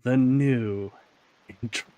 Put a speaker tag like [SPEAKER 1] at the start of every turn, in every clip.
[SPEAKER 1] the new intro.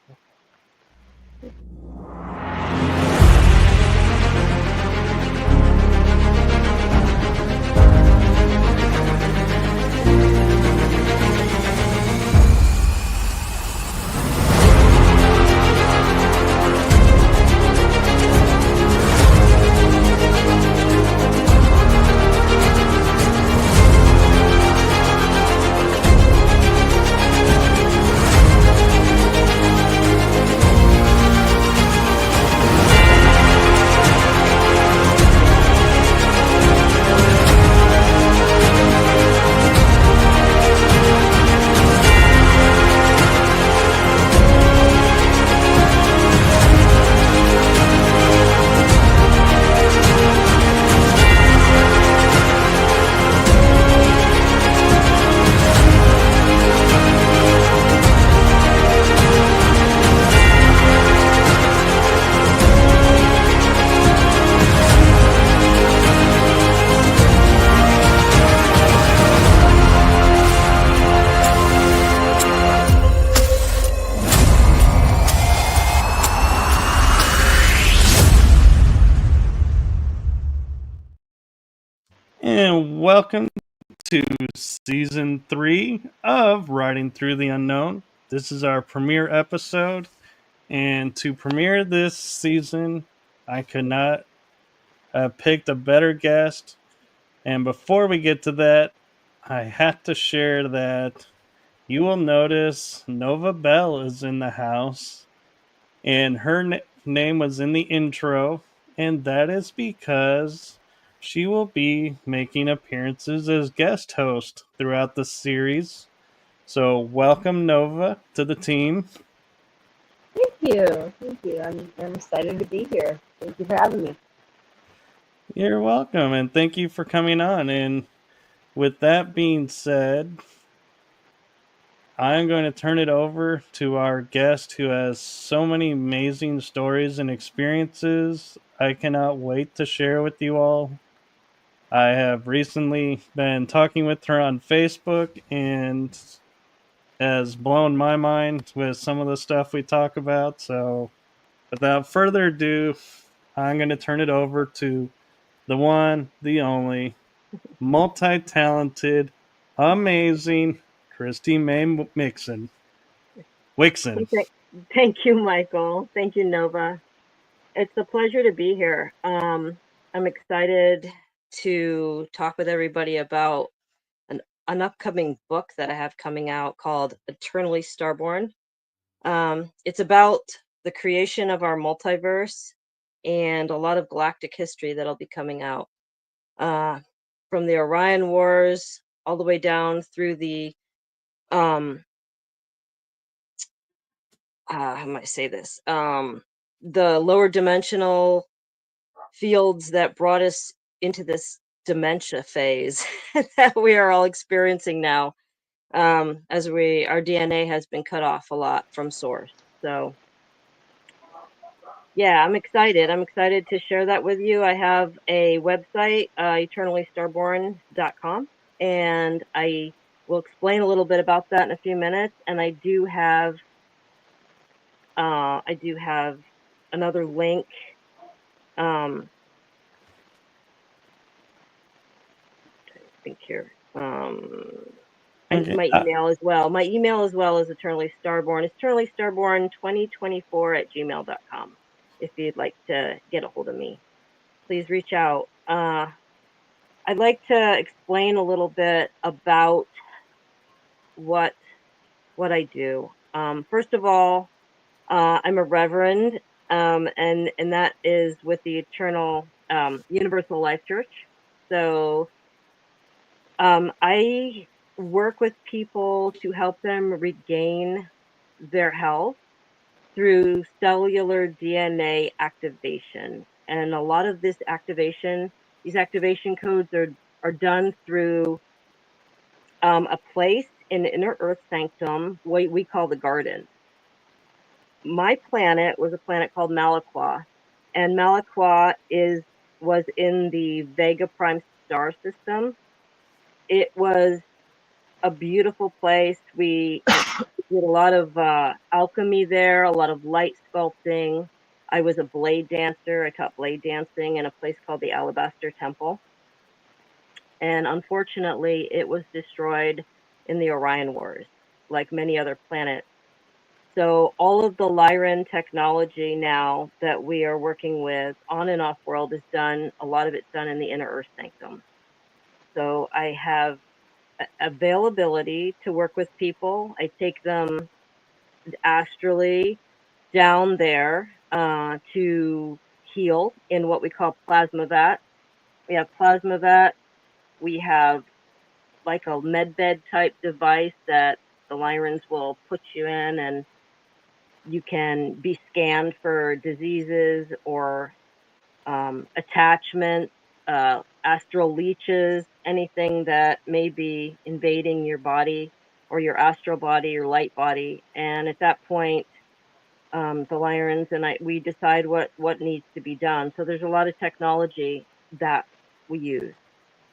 [SPEAKER 1] And welcome to season 3 of Riding Through the Unknown. This is our premiere episode, and to premiere this season, I could not have picked a better guest. And before we get to that, I have to share that you will notice Nova Bell is in the house, and her name was in the intro, and that is because she will be making appearances as guest host throughout the series. So, welcome Nova to the team.
[SPEAKER 2] Thank you. Thank you. I'm excited to be here. Thank you for having me.
[SPEAKER 1] You're welcome, and thank you for coming on. And with that being said, I'm going to turn it over to our guest who has so many amazing stories and experiences I cannot wait to share with you all. I have recently been talking with her on Facebook and has blown my mind with some of the stuff we talk about. So without further ado, I'm going to turn it over to the one, the only, multi-talented, amazing Kristy Mae Wixon.
[SPEAKER 2] Thank you, Michael. Thank you, Nova. It's a pleasure to be here. I'm excited to talk with everybody about an upcoming book that I have coming out called Eternally Starborn. It's about the creation of our multiverse and a lot of galactic history that'll be coming out. From the Orion Wars all the way down through the how might I say this? The lower dimensional fields that brought us into this dementia phase that we are all experiencing now, as our DNA has been cut off a lot from source. So yeah, I'm excited. I'm excited to share that with you. I have a website, eternallystarborn.com, and I will explain a little bit about that in a few minutes. And I do have another link. I think here.
[SPEAKER 1] Okay.
[SPEAKER 2] My email as well. My email as well is Eternally Starborn. It's eternallystarborn2024@gmail.com. If you'd like to get a hold of me, please reach out. I'd like to explain a little bit about what I do. First of all, I'm a reverend, and that is with the Eternal Universal Life Church. So I work with people to help them regain their health through cellular DNA activation. And a lot of these activation codes are done through a place in the inner earth sanctum, what we call the garden. My planet was a planet called Maa'Kaa, and Maa'Kaa was in the Vega Prime star system. It was a beautiful place. We did a lot of alchemy there, a lot of light sculpting. I was a blade dancer. I taught blade dancing in a place called the Alabaster Temple. And unfortunately, it was destroyed in the Orion Wars, like many other planets. So all of the Lyran technology now that we are working with on and off world is done, a lot of it's done in the inner earth sanctum. So I have availability to work with people. I take them astrally down there to heal in what we call plasma vat. We have plasma vat. We have like a med bed type device that the Lyrans will put you in, and you can be scanned for diseases or attachments, astral leeches, anything that may be invading your body or your astral body, your light body. And at that point, the Lyrans and we decide what needs to be done. So there's a lot of technology that we use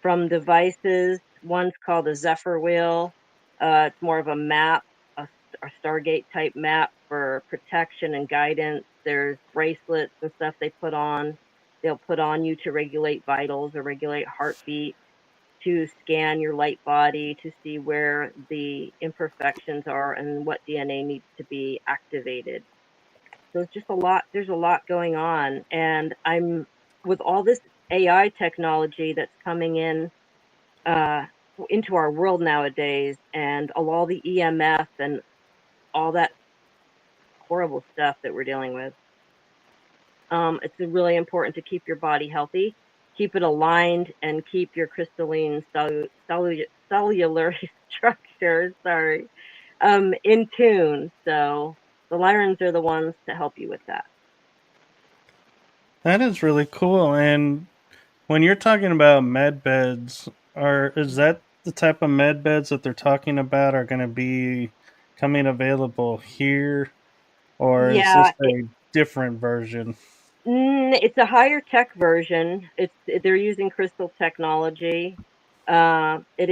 [SPEAKER 2] from devices. One's called a Zephyr wheel. It's more of a map, a Stargate type map for protection and guidance. There's bracelets and stuff they'll put on you to regulate vitals or regulate heartbeat, to scan your light body to see where the imperfections are and what DNA needs to be activated. So it's just a lot. There's a lot going on, and I'm with all this AI technology that's coming in uh, into our world nowadays, and all the EMF and all that horrible stuff that we're dealing with. It's really important to keep your body healthy, keep it aligned, and keep your crystalline cellular structures, sorry, in tune. So the Lyrans are the ones to help you with that.
[SPEAKER 1] That is really cool. And when you're talking about med beds, is that the type of med beds that they're talking about are going to be coming available here, or is
[SPEAKER 2] Yeah,
[SPEAKER 1] this a different version?
[SPEAKER 2] it's a higher tech version. They're using crystal technology. It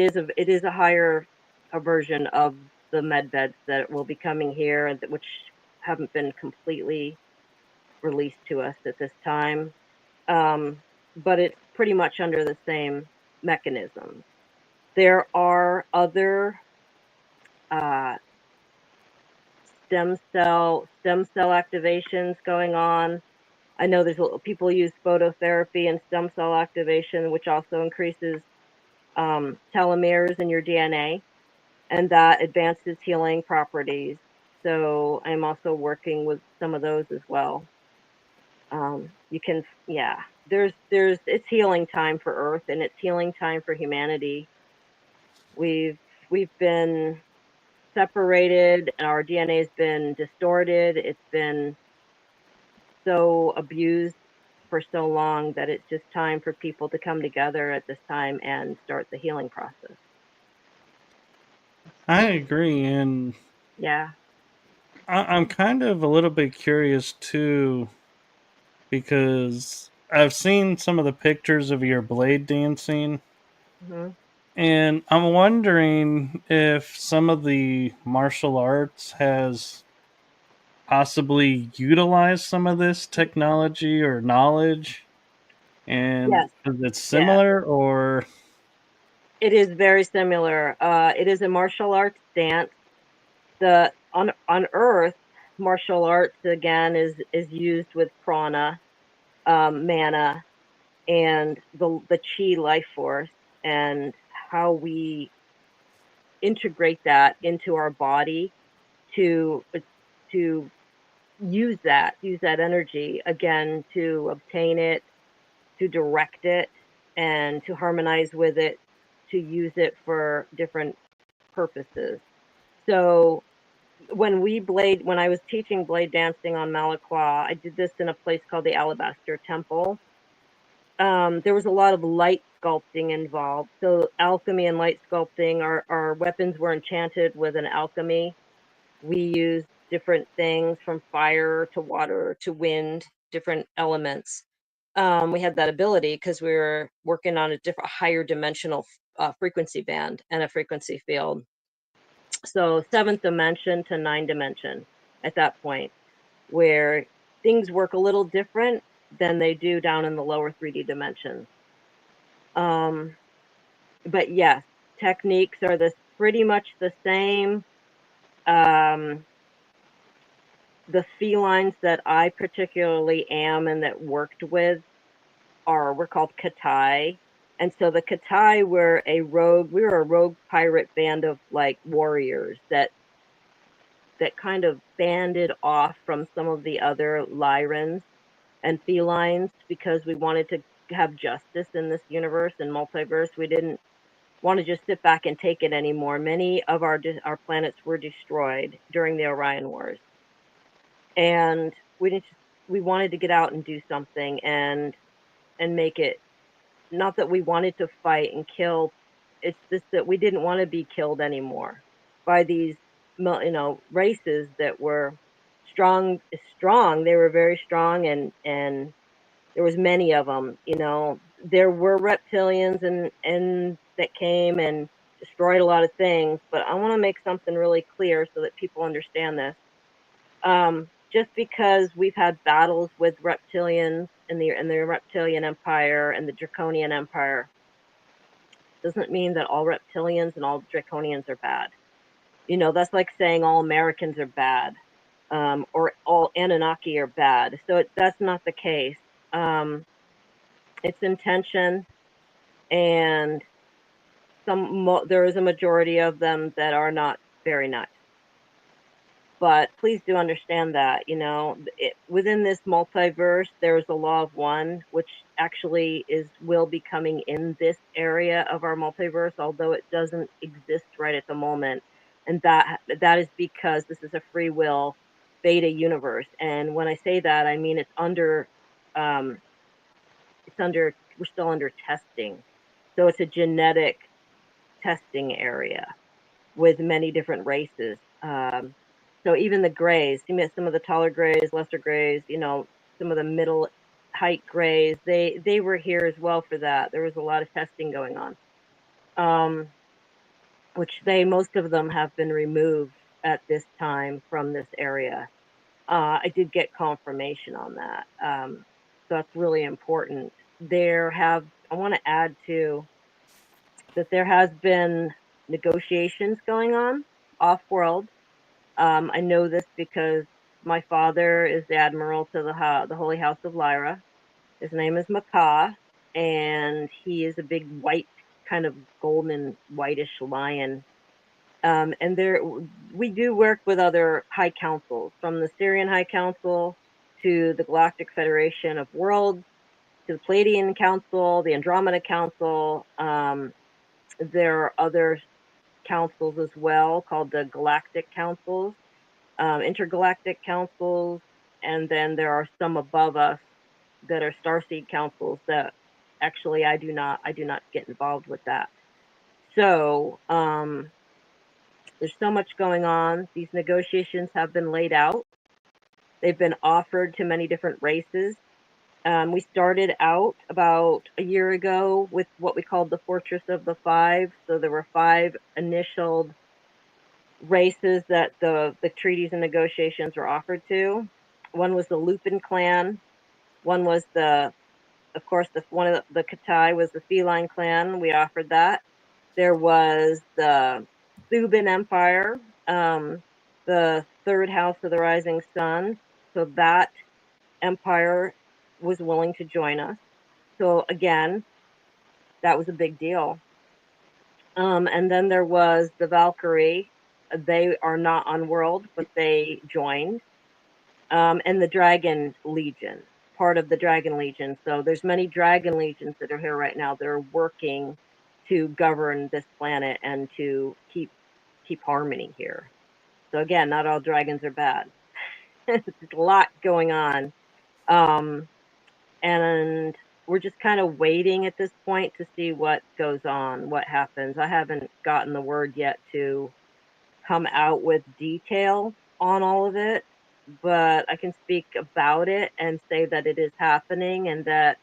[SPEAKER 2] is a higher a version of the med beds that will be coming here, and which haven't been completely released to us at this time. But it's pretty much under the same mechanism. There are other uh, stem cell activations going on. I know there's people use phototherapy and stem cell activation, which also increases telomeres in your DNA, and that advances healing properties. So I'm also working with some of those as well. You can, yeah. It's healing time for Earth, and it's healing time for humanity. We've we've been separated, and our DNA has been distorted. It's been so abused for so long that it's just time for people to come together at this time and start the healing process.
[SPEAKER 1] I agree. And
[SPEAKER 2] Yeah.
[SPEAKER 1] I'm kind of a little bit curious too, because I've seen some of the pictures of your blade dancing,
[SPEAKER 2] Hmm.
[SPEAKER 1] and I'm wondering if some of the martial arts has possibly utilized some of this technology or knowledge, and
[SPEAKER 2] Yes.
[SPEAKER 1] is it
[SPEAKER 2] Yeah.
[SPEAKER 1] similar or?
[SPEAKER 2] It is very similar. It is a martial arts dance. The on Earth, martial arts again is used with prana, mana, and the chi life force, and how we integrate that into our body to to use that energy again to obtain it, to direct it, and to harmonize with it, to use it for different purposes. So when I was teaching blade dancing on Maa'Kaa, I did this in a place called the Alabaster Temple. There was a lot of light sculpting involved. So alchemy and light sculpting, our weapons were enchanted with an alchemy. We used different things from fire to water to wind, different elements. We had that ability because we were working on a different, higher dimensional frequency band and a frequency field. So 7th dimension to 9th dimension at that point, where things work a little different than they do down in the lower 3D dimensions. But yes, techniques are pretty much the same. The felines that I particularly am and that worked with were called Katai. And so the Katai were we were a rogue pirate band of like warriors that kind of banded off from some of the other Lyrans and felines because we wanted to have justice in this universe and multiverse. We didn't want to just sit back and take it anymore. Many of our planets were destroyed during the Orion Wars, and we wanted to get out and do something and make it. Not that we wanted to fight and kill. It's just that we didn't want to be killed anymore by these, races that were strong. They were very strong, and there was many of them. There were reptilians and that came and destroyed a lot of things. But I want to make something really clear so that people understand this. Just because we've had battles with reptilians in the Reptilian Empire and the Draconian Empire doesn't mean that all reptilians and all draconians are bad. That's like saying all Americans are bad, or all Anunnaki are bad. So that's not the case. It's intention, and there is a majority of them that are not very nice. But please do understand that, within this multiverse, there is a law of one, which actually will be coming in this area of our multiverse, although it doesn't exist right at the moment. And that is because this is a free will beta universe. And when I say that, I mean we're still under testing. So it's a genetic testing area with many different races. So even the grays, some of the taller grays, lesser grays, some of the middle height grays, they were here as well for that. There was a lot of testing going on, which most of them have been removed at this time from this area. I did get confirmation on that. So that's really important. I want to add too that there has been negotiations going on off-world. I know this because my father is the admiral to the Holy House of Lyra. His name is Maa'Kaa, and he is a big white, kind of golden whitish lion. And we do work with other high councils, from the Sirian High Council to the Galactic Federation of Worlds, to the Palladian Council, the Andromeda Council. There are other councils as well called the Galactic Councils, intergalactic councils, and then there are some above us that are starseed councils that actually I do not get involved with that. So there's so much going on. These negotiations have been laid out. They've been offered to many different races. We started out about a year ago with what we called the Fortress of the Five. So there were 5 initial races that the treaties and negotiations were offered to. One was the Lupin clan. One was one of the Katai was the Feline clan. We offered that. There was the Thuban Empire, the 3rd house of the Rising Sun. So that empire was willing to join us. So again, that was a big deal. And then there was the Valkyrie. They are not on world, but they joined. And the Dragon Legion, part of the Dragon Legion. So there's many Dragon Legions that are here right now that are working to govern this planet and to keep harmony here. So again, not all dragons are bad. There's a lot going on. And we're just kind of waiting at this point to see what goes on, what happens. I haven't gotten the word yet to come out with detail on all of it, but I can speak about it and say that it is happening and that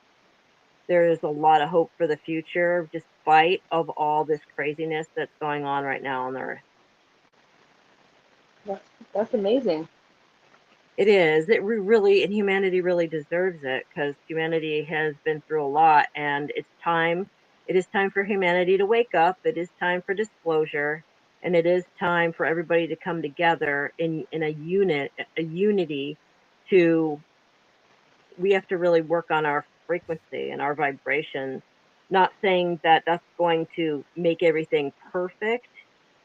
[SPEAKER 2] there is a lot of hope for the future, despite of all this craziness that's going on right now on Earth.
[SPEAKER 3] That's amazing.
[SPEAKER 2] It is. It really, and humanity really deserves it because humanity has been through a lot, and it's time. It is time for humanity to wake up. It is time for disclosure, and it is time for everybody to come together in a unity. To We have to really work on our frequency and our vibration. Not saying that that's going to make everything perfect,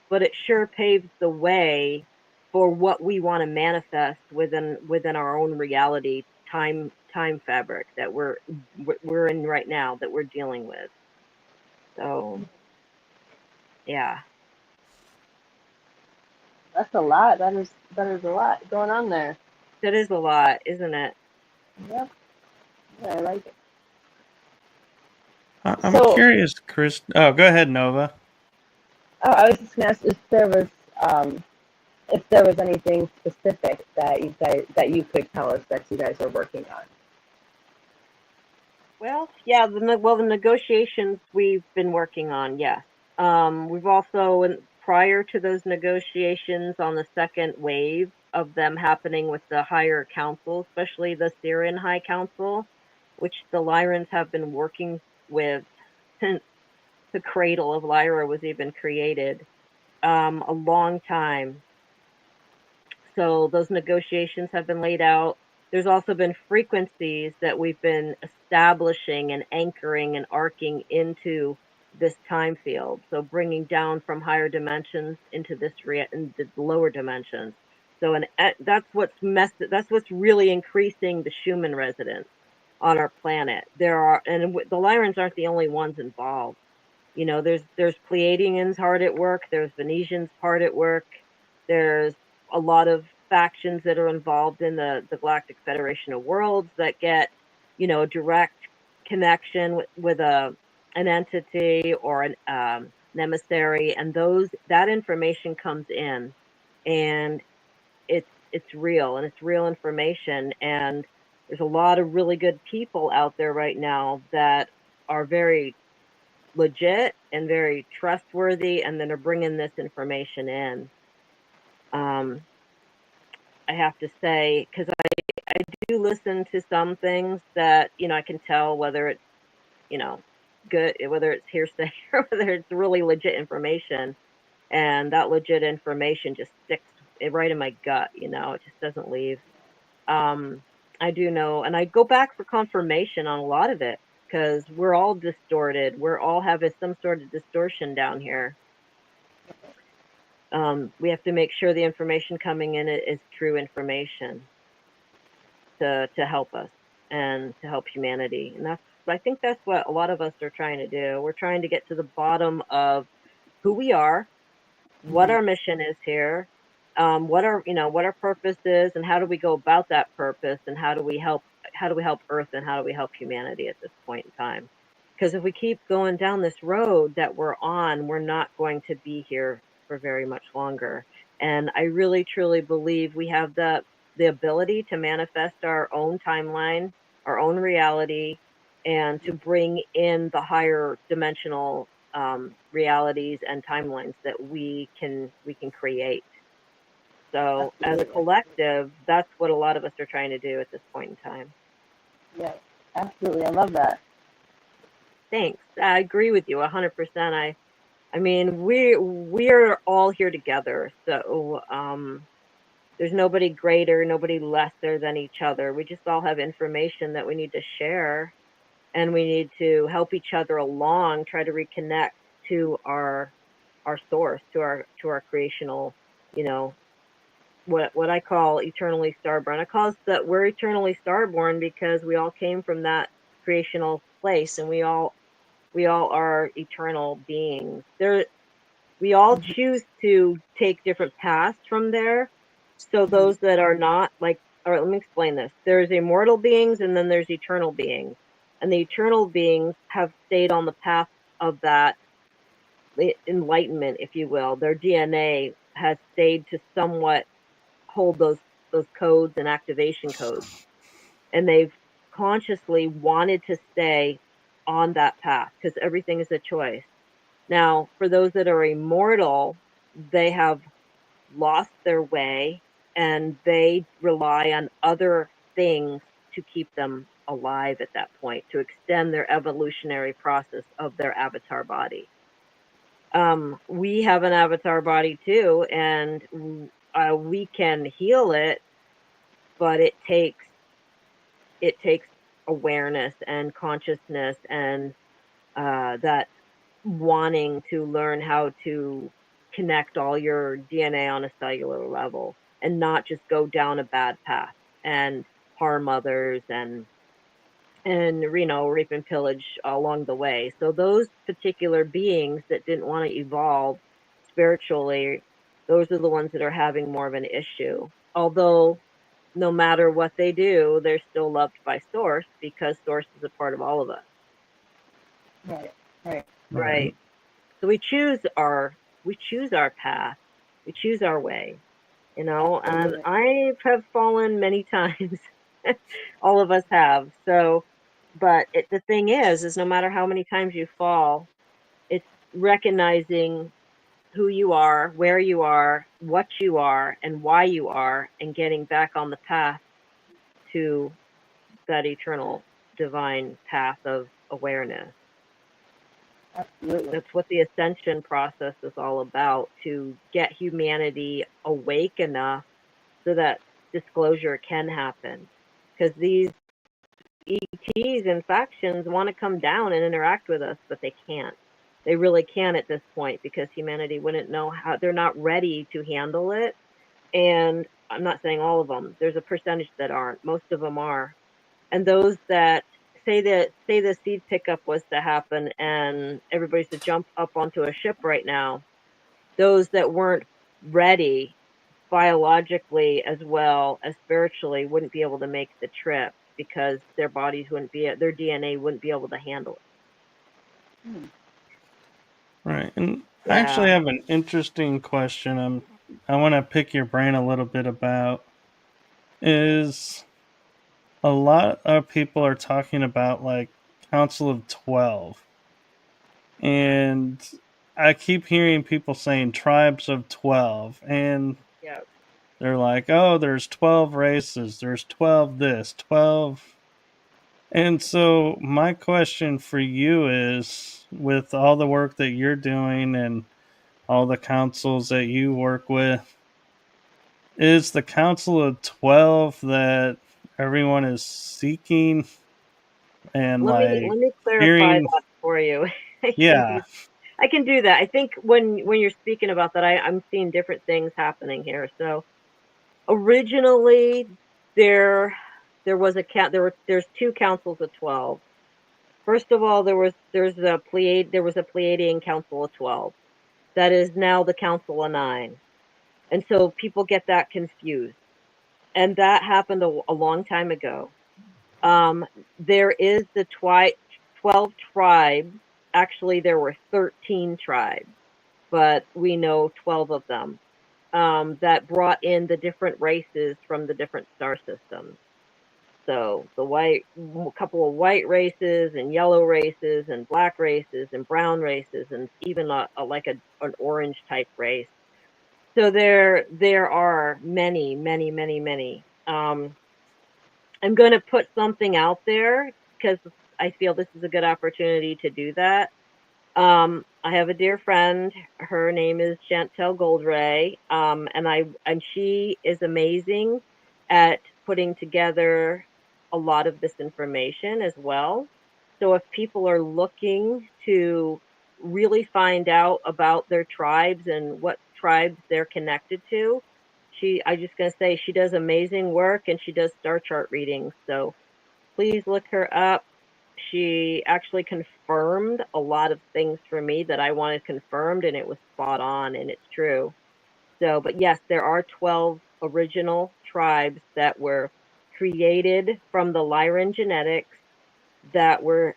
[SPEAKER 2] but it sure paves the way for what we want to manifest within our own reality time fabric that we're in right now, that we're dealing with. So yeah,
[SPEAKER 3] That's a lot. That is a lot going on there.
[SPEAKER 2] that is a lot, isn't it?
[SPEAKER 3] Yep. Yeah, I like it.
[SPEAKER 1] I'm
[SPEAKER 3] So,
[SPEAKER 1] curious, Chris. Oh, go ahead, Nova.
[SPEAKER 3] oh, I was just gonna ask um, if there was anything specific that you could tell us that you guys are working on.
[SPEAKER 2] Well, yeah, the negotiations we've been working on, yes. We've also, prior to those negotiations on the second wave of them happening with the higher council, especially the Sirian High Council, which the Lyrans have been working with since the cradle of Lyra was even created, a long time. So those negotiations have been laid out. There's also been frequencies that we've been establishing and anchoring and arcing into this time field. So bringing down from higher dimensions into into the lower dimensions. So that's what's really increasing the Schumann resonance on our planet. The Lyrans aren't the only ones involved. There's Pleiadians hard at work. There's Venetians hard at work. There's a lot of factions that are involved in the Galactic Federation of Worlds that get, a direct connection with an entity or an emissary, and that information comes in, and it's real, and it's real information, and there's a lot of really good people out there right now that are very legit and very trustworthy, and then are bringing this information in. Um, I have to say, because I do listen to some things that, I can tell whether it's, you know, good, whether it's hearsay or whether it's really legit information. And that legit information just sticks right in my gut, it just doesn't leave. Um, I do know, and I go back for confirmation on a lot of it because we're all distorted. We're all having some sort of distortion down here. We have to make sure the information coming in is true information to help us and to help humanity. And I think that's what a lot of us are trying to do. We're trying to get to the bottom of who we are, what
[SPEAKER 3] Mm-hmm.
[SPEAKER 2] our mission is here, what our purpose is, and how do we go about that purpose, and how do we help Earth, and how do we help humanity at this point in time? Because if we keep going down this road that we're on, we're not going to be here for very much longer. And I really truly believe we have the ability to manifest our own timeline, our own reality, and to bring in the higher dimensional realities and timelines that we can create. So as a
[SPEAKER 3] Absolutely.
[SPEAKER 2] collective, that's what a lot of us are trying to do at this point in time.
[SPEAKER 3] Yes, absolutely. I love that.
[SPEAKER 2] Thanks. I agree with you 100%. I mean, we're all here together. So there's nobody greater, nobody lesser than each other. We just all have information that we need to share, and we need to help each other along, try to reconnect to our source, to our creational, you know, what I call eternally starborn. I call us that we're eternally starborn because we all came from that creational place, and we all are eternal beings. We all
[SPEAKER 3] Mm-hmm.
[SPEAKER 2] choose to take different paths from there. So
[SPEAKER 3] Mm-hmm.
[SPEAKER 2] those that are not like, all right, let me explain this. There's immortal beings, and then there's eternal beings. And the eternal beings have stayed on the path of that enlightenment, if you will. Their DNA has stayed to somewhat hold those codes and activation codes. And they've consciously wanted to stay on that path because everything is a choice. Now, for those that are immortal, they have lost their way, and they rely on other things to keep them alive at that point, to extend their evolutionary process of their avatar body. We have an avatar body too, and we can heal it, but it takes awareness and consciousness and that wanting to learn how to connect all your DNA on a cellular level and not just go down a bad path and harm others and rape and pillage along the way. So those particular beings that didn't want to evolve spiritually, those are the ones that are having more of an issue. Although no matter what they do, they're still loved by Source, because Source is a part of all of us.
[SPEAKER 3] Right.
[SPEAKER 2] Right. So we choose our path. We choose our way, and I have fallen many times. All of us have. So, but the thing is no matter how many times you fall, it's recognizing who you are, where you are, what you are, and why you are, and getting back on the path to that eternal divine path of awareness.
[SPEAKER 3] Absolutely.
[SPEAKER 2] That's what the ascension process is all about, to get humanity awake enough so that disclosure can happen. Because these ETs and factions want to come down and interact with us, but they can't. They really can't at this point, because humanity wouldn't know how. They're not ready to handle it. And I'm not saying all of them. There's a percentage that aren't. Most of them are. And those that say the seed pickup was to happen and everybody's to jump up onto a ship right now, those that weren't ready biologically as well as spiritually wouldn't be able to make the trip, because their bodies wouldn't be, their DNA wouldn't be able to handle it.
[SPEAKER 1] Right. And I actually have an interesting question. I want to pick your brain a little bit about, is a lot of people are talking about like Council of 12. And I keep hearing people saying tribes of 12, and
[SPEAKER 2] Yeah.
[SPEAKER 1] they're like, "Oh, there's 12 races, there's 12 this, 12." And so my question for you is, with all the work that you're doing and all the councils that you work with, is the Council of 12 that everyone is seeking and
[SPEAKER 2] Let
[SPEAKER 1] like
[SPEAKER 2] me clarify
[SPEAKER 1] hearing?
[SPEAKER 2] that for you.
[SPEAKER 1] Yeah.
[SPEAKER 2] I can do that. I think when you're speaking about that, I'm seeing different things happening here. So originally there was there's two councils of 12. First of all, there was a Pleiadian council of 12. That is now the council of 9. And so people get that confused. And that happened a long time ago. There is the 12 tribes. Actually, there were 13 tribes, but we know 12 of them, that brought in the different races from the different star systems. So a couple of white races and yellow races and black races and brown races and even an orange type race. So there are many, many, many, many. I'm going to put something out there because I feel this is a good opportunity to do that. I have a dear friend. Her name is Chantel Goldray, and she is amazing at putting together a lot of this information as well. So if people are looking to really find out about their tribes and what tribes they're connected to, I just gonna say she does amazing work and she does star chart readings. So please look her up. She actually confirmed a lot of things for me that I wanted confirmed, and it was spot on, and it's true. So, but yes, there are 12 original tribes that were created from the Lyran genetics that were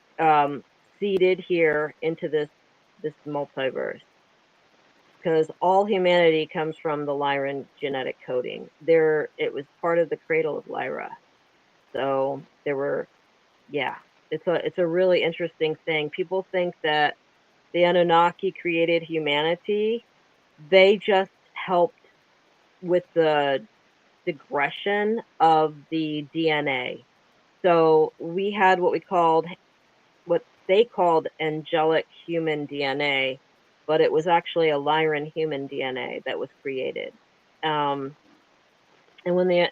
[SPEAKER 2] seeded here into this multiverse. Because all humanity comes from the Lyran genetic coding. It was part of the cradle of Lyra. So there were, yeah, it's a really interesting thing. People think that the Anunnaki created humanity. They just helped with the digression of the DNA. So we had what they called angelic human DNA, but it was actually a Lyran human DNA that was created. And when the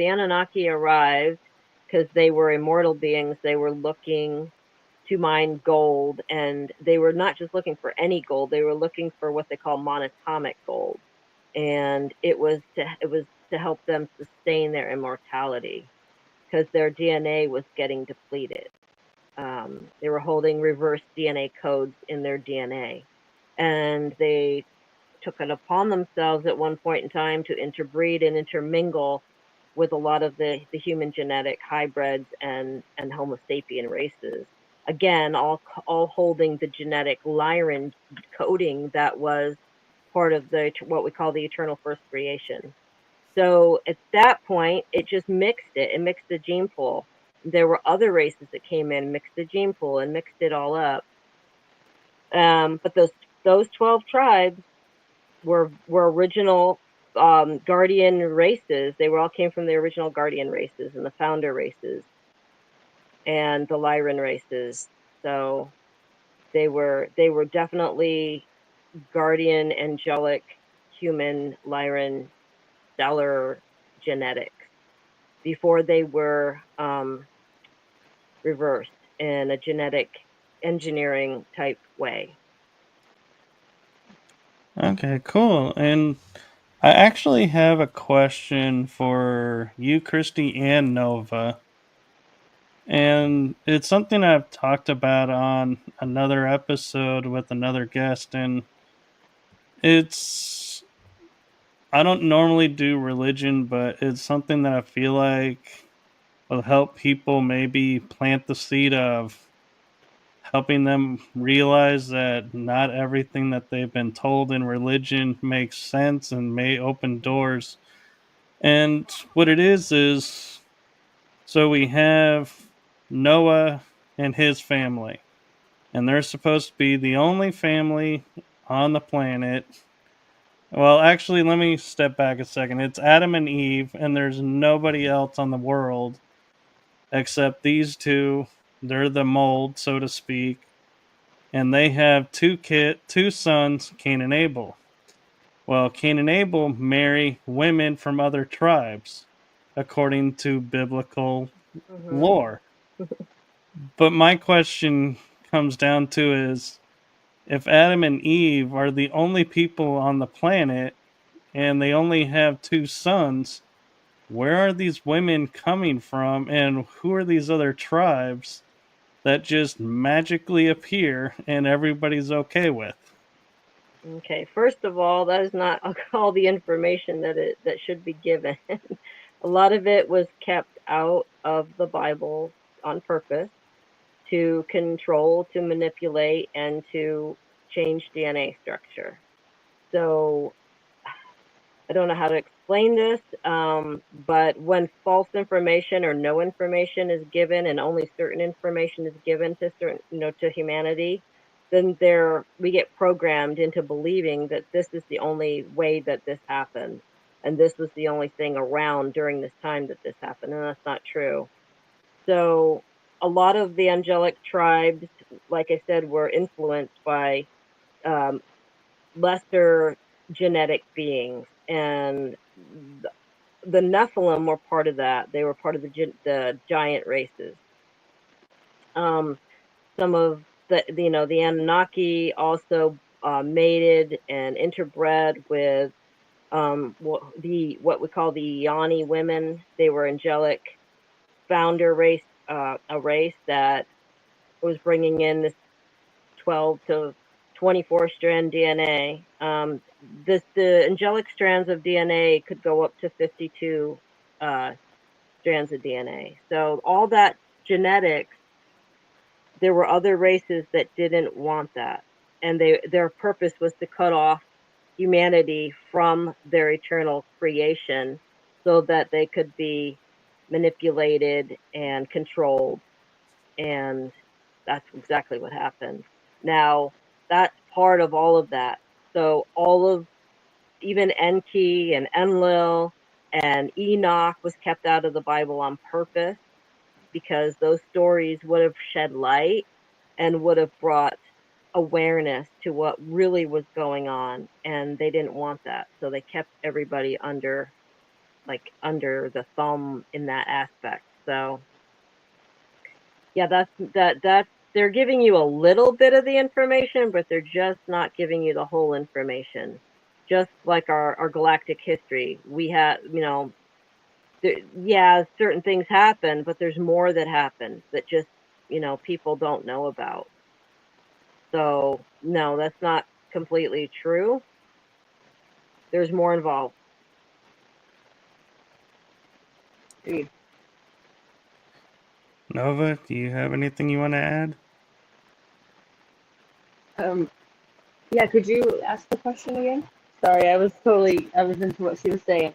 [SPEAKER 2] Anunnaki arrived, because they were immortal beings, they were looking to mine gold, and they were not just looking for any gold; they were looking for what they call monatomic gold, and it was to help them sustain their immortality because their DNA was getting depleted. They were holding reverse DNA codes in their DNA, and they took it upon themselves at one point in time to interbreed and intermingle with a lot of the human genetic hybrids and Homo sapien races. Again, all holding the genetic Lyran coding that was part of what we call the eternal first creation. So at that point, it just mixed it. It mixed the gene pool. There were other races that came in, mixed the gene pool, and mixed it all up. But those 12 tribes were original guardian races. They all came from the original guardian races and the founder races and the Lyran races. So they were definitely guardian, angelic, human, Lyran, stellar genetics before they were reversed in a genetic engineering type way.
[SPEAKER 1] Okay, cool. And I actually have a question for you, Kristy, and Nova. And it's something I've talked about on another episode with another guest. And it's, I don't normally do religion, but it's something that I feel like will help people maybe plant the seed of helping them realize that not everything that they've been told in religion makes sense and may open doors. And what it is so we have Noah and his family, and they're supposed to be the only family on the planet. Well, actually, let me step back a second. It's Adam and Eve, and there's nobody else on the world except these two. They're the mold, so to speak, and they have two sons, Cain and Abel. Well, Cain and Abel marry women from other tribes, according to biblical
[SPEAKER 2] Mm-hmm.
[SPEAKER 1] lore. But my question comes down to is if Adam and Eve are the only people on the planet and they only have two sons, where are these women coming from and who are these other tribes that just magically appear and everybody's okay with?
[SPEAKER 2] Okay, first of all, that is not all the information that should be given. A lot of it was kept out of the Bible on purpose to control, to manipulate, and to change DNA structure. So I don't know how to explain this, but when false information or no information is given, and only certain information is given to to humanity, then we get programmed into believing that this is the only way that this happened, and this was the only thing around during this time that this happened, and that's not true. So a lot of the angelic tribes, like I said, were influenced by um, lesser genetic beings, and the Nephilim were part of that. They were part of the giant races. Some of the Anunnaki also mated and interbred with what we call the Yanni women. They were angelic founder race, a race that was bringing in this 12 to 24 strand DNA. The angelic strands of DNA could go up to 52 strands of DNA. So all that genetics, there were other races that didn't want that, and their purpose was to cut off humanity from their eternal creation, so that they could be manipulated and controlled, and that's exactly what happened. Now, that's part of all of that. So all of even Enki and Enlil and Enoch was kept out of the Bible on purpose, because those stories would have shed light and would have brought awareness to what really was going on, and they didn't want that, so they kept everybody under the thumb in that aspect. So yeah, that's they're giving you a little bit of the information, but they're just not giving you the whole information. Just like our galactic history, we have, yeah, certain things happen, but there's more that happen that just, people don't know about. So no, that's not completely true. There's more involved.
[SPEAKER 3] Agreed.
[SPEAKER 1] Nova, do you have anything you want to add?
[SPEAKER 3] Yeah, could you ask the question again? Sorry, I was into what she was saying.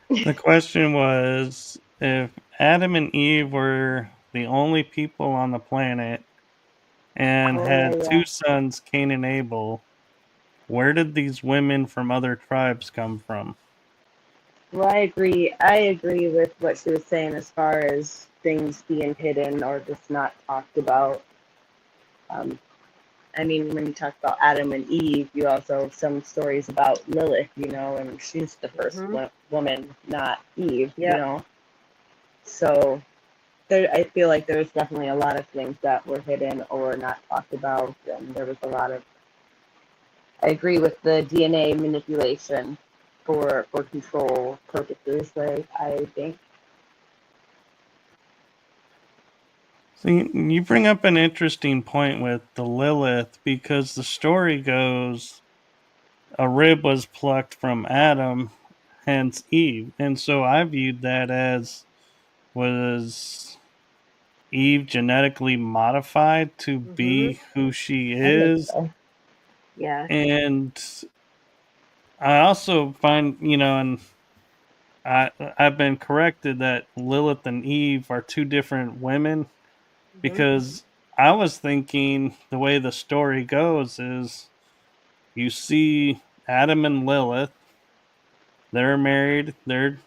[SPEAKER 1] The question was, if Adam and Eve were the only people on the planet and
[SPEAKER 3] Oh,
[SPEAKER 1] had
[SPEAKER 3] yeah,
[SPEAKER 1] two sons, Cain and Abel, where did these women from other tribes come from?
[SPEAKER 3] Well, I agree with what she was saying as far as things being hidden or just not talked about. I mean, when you talk about Adam and Eve, you also have some stories about Lilith, and she's the first woman, not Eve,
[SPEAKER 2] Yep.
[SPEAKER 3] So I feel like there's definitely a lot of things that were hidden or not talked about, and there was a lot of. I agree with the DNA manipulation for control purposes. I think.
[SPEAKER 1] So you bring up an interesting point with the Lilith, because the story goes a rib was plucked from Adam, hence Eve. And so I viewed that as, was Eve genetically modified to be who she
[SPEAKER 3] I think
[SPEAKER 1] is?
[SPEAKER 3] so.
[SPEAKER 2] Yeah.
[SPEAKER 1] And I also find, and I've been corrected that Lilith and Eve are two different women, because I was thinking the way the story goes is you see Adam and Lilith, they're married, they're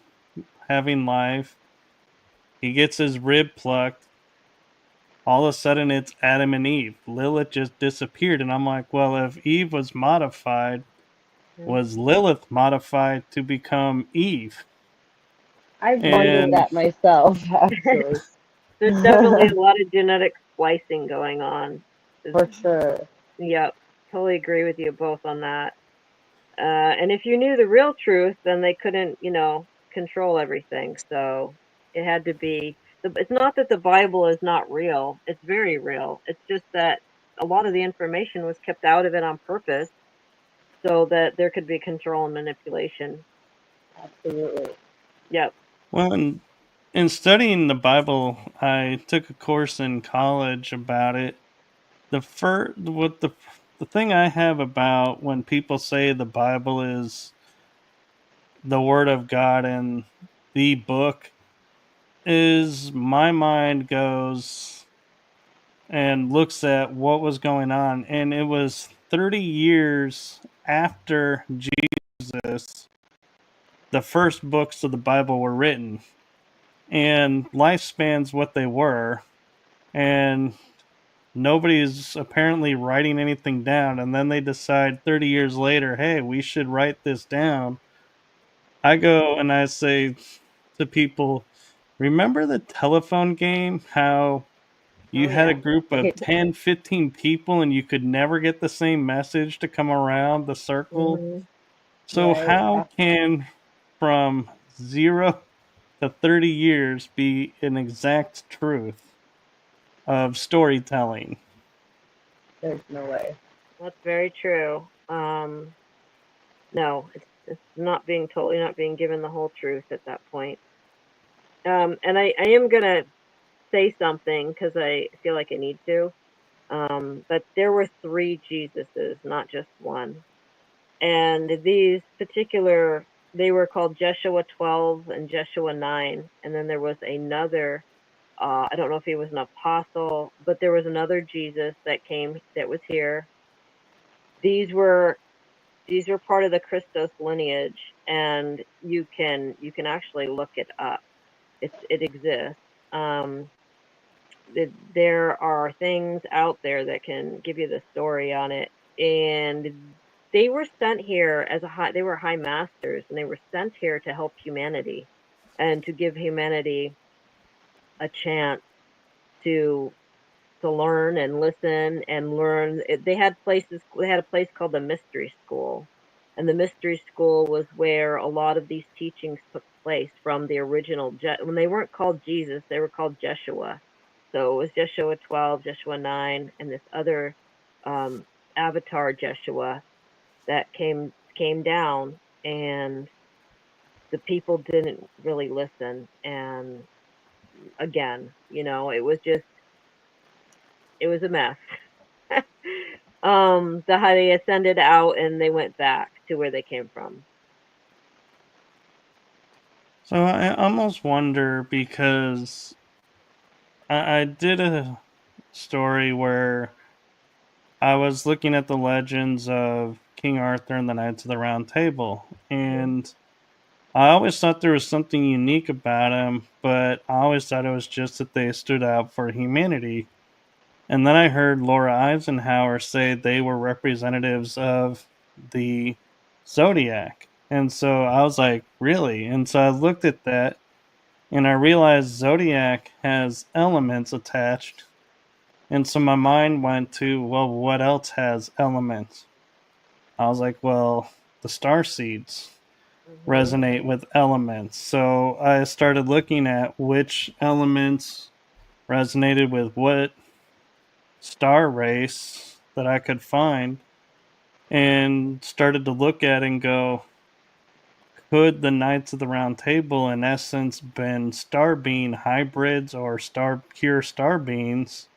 [SPEAKER 1] having life. He gets his rib plucked. All of a sudden, it's Adam and Eve. Lilith just disappeared. And I'm like, well, if Eve was modified, was Lilith modified to become Eve?
[SPEAKER 3] I've wondered
[SPEAKER 1] And
[SPEAKER 3] that myself, actually.
[SPEAKER 2] There's definitely a lot of genetic splicing going on.
[SPEAKER 3] For sure.
[SPEAKER 2] Yep, totally agree with you both on that. And if you knew the real truth, then they couldn't, control everything. So it had to be. It's not that the Bible is not real; it's very real. It's just that a lot of the information was kept out of it on purpose, so that there could be control and manipulation.
[SPEAKER 3] Absolutely.
[SPEAKER 2] Yep.
[SPEAKER 1] well, in studying the Bible, I took a course in college about it. The thing I have about when people say the Bible is the Word of God and the book is, my mind goes and looks at what was going on, and it was 30 years after Jesus the first books of the Bible were written, and lifespans what they were, and nobody's apparently writing anything down, and then they decide 30 years later, hey, we should write this down. I go and I say to people, remember the telephone game? How you
[SPEAKER 2] Oh
[SPEAKER 1] had a
[SPEAKER 2] yeah.
[SPEAKER 1] group of 10, 15 people and you could never get the same message to come around the circle? So,
[SPEAKER 3] Right.
[SPEAKER 1] how can from 0 to 30 years be an exact truth of storytelling?
[SPEAKER 3] There's no way.
[SPEAKER 2] That's very true. No, it's totally not being given the whole truth at that point. And I am gonna say something because I feel like I need to. But there were three Jesuses, not just one. And these particular, they were called Jeshua 12 and Jeshua 9. And then there was another, I don't know if he was an apostle, but there was another Jesus that was here. These were these are part of the Christos lineage, and you can actually look it up. It exists. There are things out there that can give you the story on it, and they were sent here as they were high masters, and they were sent here to help humanity and to give humanity a chance to learn and listen and learn. They had places. They had a place called the Mystery School, and the Mystery School was where a lot of these teachings took place from the original. When they weren't called Jesus, they were called Jeshua. So it was Jeshua 12, Jeshua 9, and this other Avitar Jeshua that came down, and the people didn't really listen. And again, it was a mess. How they ascended out and they went back to where they came from.
[SPEAKER 1] So I almost wonder, because I did a story where I was looking at the legends of King Arthur and the Knights of the Round Table, and I always thought there was something unique about them, but I always thought it was just that they stood out for humanity. And then I heard Laura Eisenhower say they were representatives of the zodiac. And so I was like, really? And so I looked at that, and I realized zodiac has elements attached. And so my mind went to, well, what else has elements? I was like, well, the star seeds resonate with elements. So I started looking at which elements resonated with what star race that I could find, and started to look at and go, could the Knights of the Round Table in essence been star being hybrids or pure star beings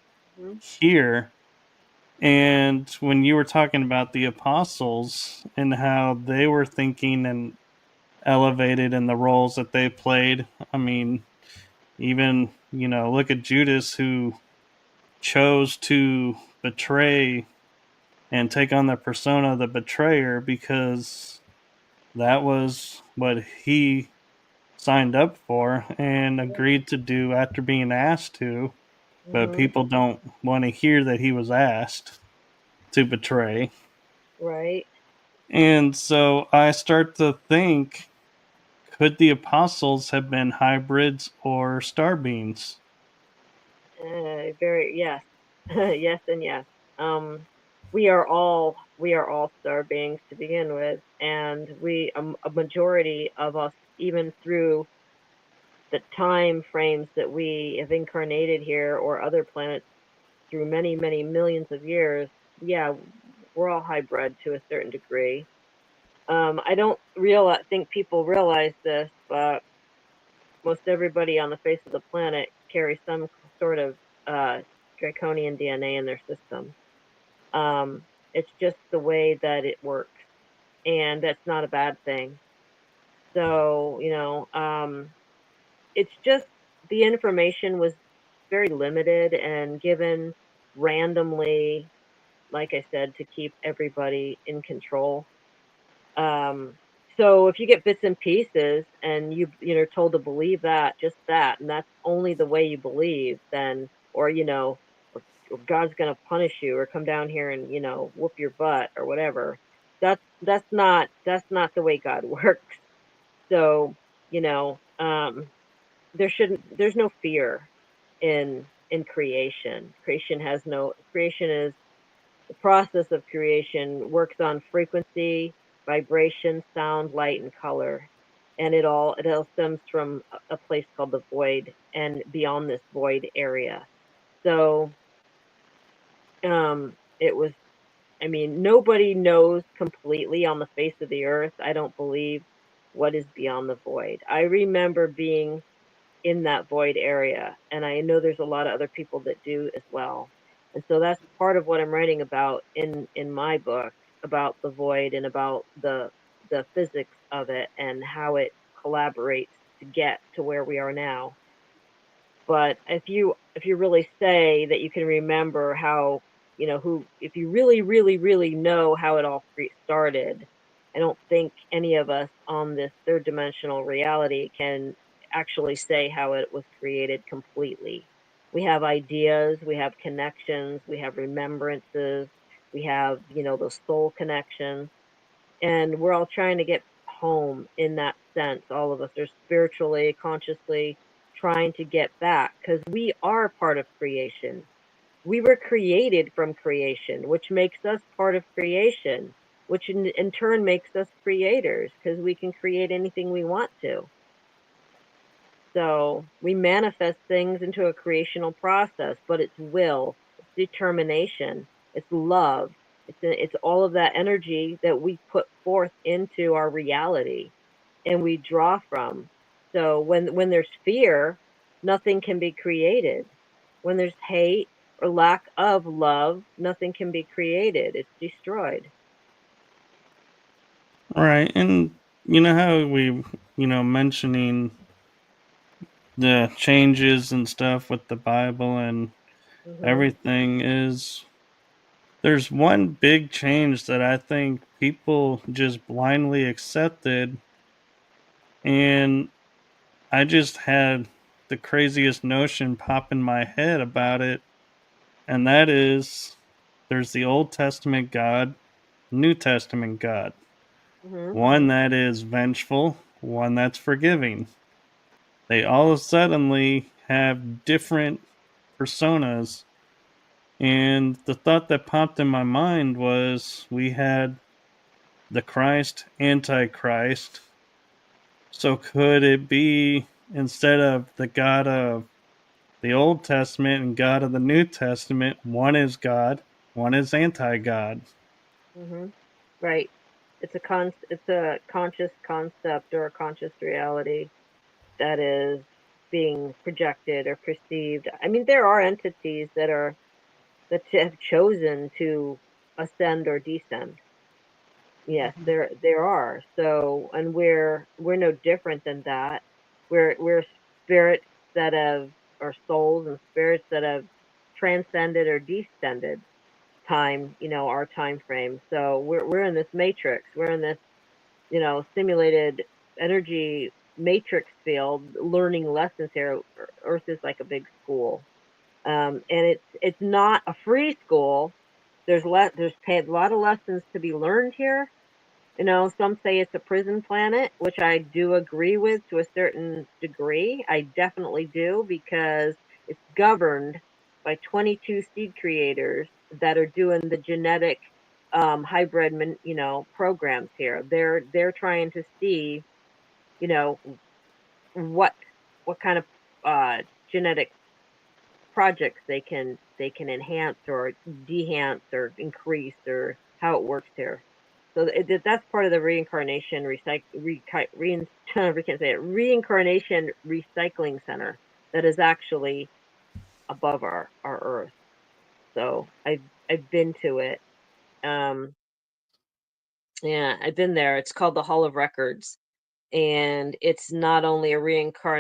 [SPEAKER 1] here? And when you were talking about the apostles and how they were thinking and elevated in the roles that they played, I mean, even, look at Judas, who chose to betray and take on the persona of the betrayer because that was what he signed up for and agreed to do after being asked to. But people don't want to hear that he was asked to betray.
[SPEAKER 2] Right.
[SPEAKER 1] And so I start to think, could the apostles have been hybrids or star beings?
[SPEAKER 2] Very yes, yes and yes. We are all star beings to begin with, and a majority of us, even through the time frames that we have incarnated here or other planets through many millions of years, yeah, we're all hybrid to a certain degree. I don't think people realize this, but most everybody on the face of the planet carries some sort of draconian DNA in their system. It's just the way that it works, and that's not a bad thing. So, it's just the information was very limited and given randomly, like I said, to keep everybody in control. So if you get bits and pieces and you're told to believe that, just that, and that's only the way you believe, then, or or God's gonna punish you or come down here and whoop your butt or whatever. That's not the way God works. So you know, there's no fear in creation. Creation is the process of creation works on frequency, vibration, sound, light, and color. And it all stems from a place called the void and beyond this void area. So it was, I mean, nobody knows completely on the face of the earth, I don't believe, what is beyond the void. I remember being in that void area, and I know there's a lot of other people that do as well. And so that's part of what I'm writing about in my book, about the void and about the physics of it and how it collaborates to get to where we are now. But if you really say that you can remember how, who, if you really know how it all started, I don't think any of us on this third dimensional reality can actually say how it was created completely. We have ideas, we have connections, we have remembrances, we have, those soul connections, and we're all trying to get home in that sense. All of us are spiritually, consciously trying to get back because we are part of creation. We were created from creation, which makes us part of creation, which in turn makes us creators because we can create anything we want to. So we manifest things into a creational process, but it's will, it's determination, it's love, it's all of that energy that we put forth into our reality and we draw from. So when there's fear, nothing can be created. When there's hate or lack of love, nothing can be created. It's destroyed.
[SPEAKER 1] Right. And you know how we, mentioning the changes and stuff with the Bible and
[SPEAKER 2] Mhm.
[SPEAKER 1] everything is there's one big change that I think people just blindly accepted, and I just had the craziest notion pop in my head about it, and that is there's the Old Testament God, New Testament God.
[SPEAKER 2] Mhm.
[SPEAKER 1] One that is vengeful, one that's forgiving. They all suddenly have different personas. And the thought that popped in my mind was we had the Christ, Antichrist. So could it be instead of the God of the Old Testament and God of the New Testament, one is God, one is anti God?
[SPEAKER 2] Mhm. Right. It's a conscious concept or a conscious reality that is being projected or perceived. I mean, there are entities that have chosen to ascend or descend. Yes,
[SPEAKER 3] Mhm.
[SPEAKER 2] there are. So, and we're no different than that. We're spirits that have, or souls and spirits that have transcended or descended time, our time frame. So we're in this matrix. We're in this, simulated energy matrix field learning lessons here. Earth is like a big school. And it's not a free school. There's a lot of lessons to be learned here. Some say it's a prison planet, which I do agree with to a certain degree. I definitely do because it's governed by 22 seed creators that are doing the genetic hybrid, programs here. They're trying to see, you know, what kind of genetic projects they can enhance or dehance or increase or how it works here. So that's part of the reincarnation we can't say it, reincarnation recycling center that is actually above our Earth. So I've been to it. Um, yeah, I've been there. It's called the Hall of Records, and it's not only a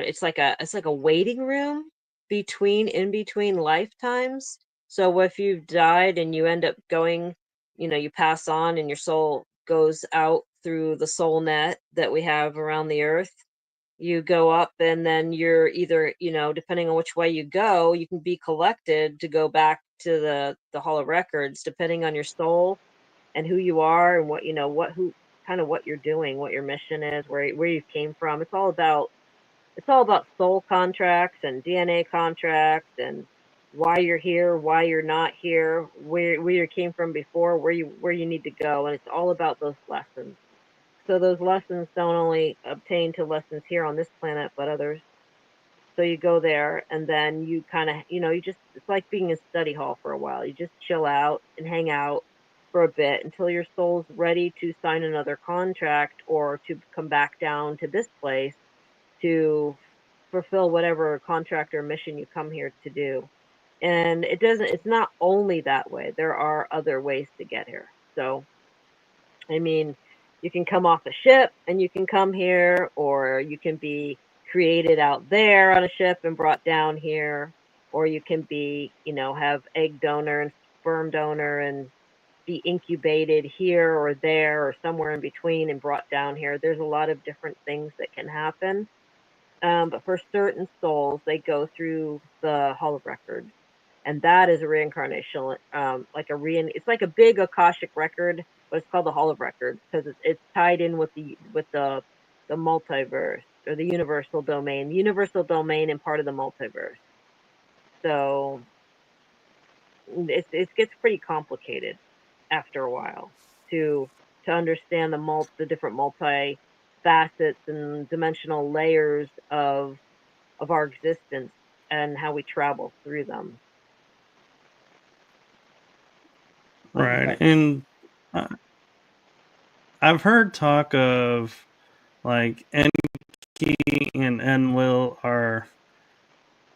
[SPEAKER 2] it's like a waiting room in between lifetimes. So if you've died and you end up going, you pass on and your soul goes out through the soul net that we have around the earth, you go up and then you're either, depending on which way you go, you can be collected to go back to the Hall of Records depending on your soul and who you are and what who kind of what you're doing, what your mission is, where you came from. It's all about soul contracts and DNA contracts and why you're here, why you're not here, where you came from before, where you need to go, and it's all about those lessons. So those lessons don't only obtain to lessons here on this planet, but others. So you go there and then you kind of, it's like being in study hall for a while. You just chill out and hang out for a bit until your soul's ready to sign another contract or to come back down to this place to fulfill whatever contract or mission you come here to do. And it's not only that way. There are other ways to get here. So I mean, you can come off a ship and you can come here, or you can be created out there on a ship and brought down here, or you can be, have egg donor and sperm donor and be incubated here or there or somewhere in between and brought down here. There's a lot of different things that can happen. But for certain souls, they go through the Hall of Records, and that is a reincarnation, it's like a big Akashic record, but it's called the Hall of Records because it's tied in with the multiverse or the universal domain, and part of the multiverse. So it gets pretty complicated after a while to understand the different multi facets and dimensional layers of our existence and how we travel through them.
[SPEAKER 1] Right. And uh, I've heard talk of like Enki and Enlil are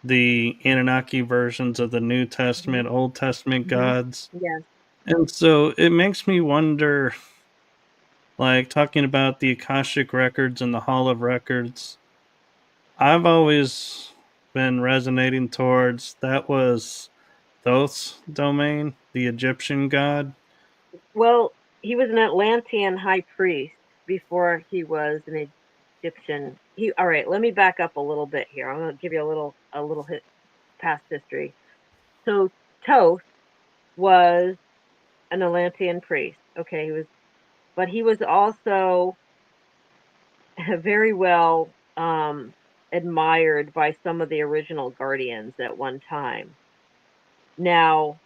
[SPEAKER 1] the Anunnaki versions of the New Testament, Old Testament gods.
[SPEAKER 2] Yes.
[SPEAKER 1] And so it makes me wonder, like talking about the Akashic records and the Hall of Records, I've always been resonating towards that was Thoth's domain, the Egyptian god.
[SPEAKER 2] Well, he was an Atlantean high priest before he was an Egyptian. All right, let me back up a little bit here. I'm going to give you a little past history. So Thoth was an Atlantean priest. Okay, but he was also very well admired by some of the original guardians at one time. Now,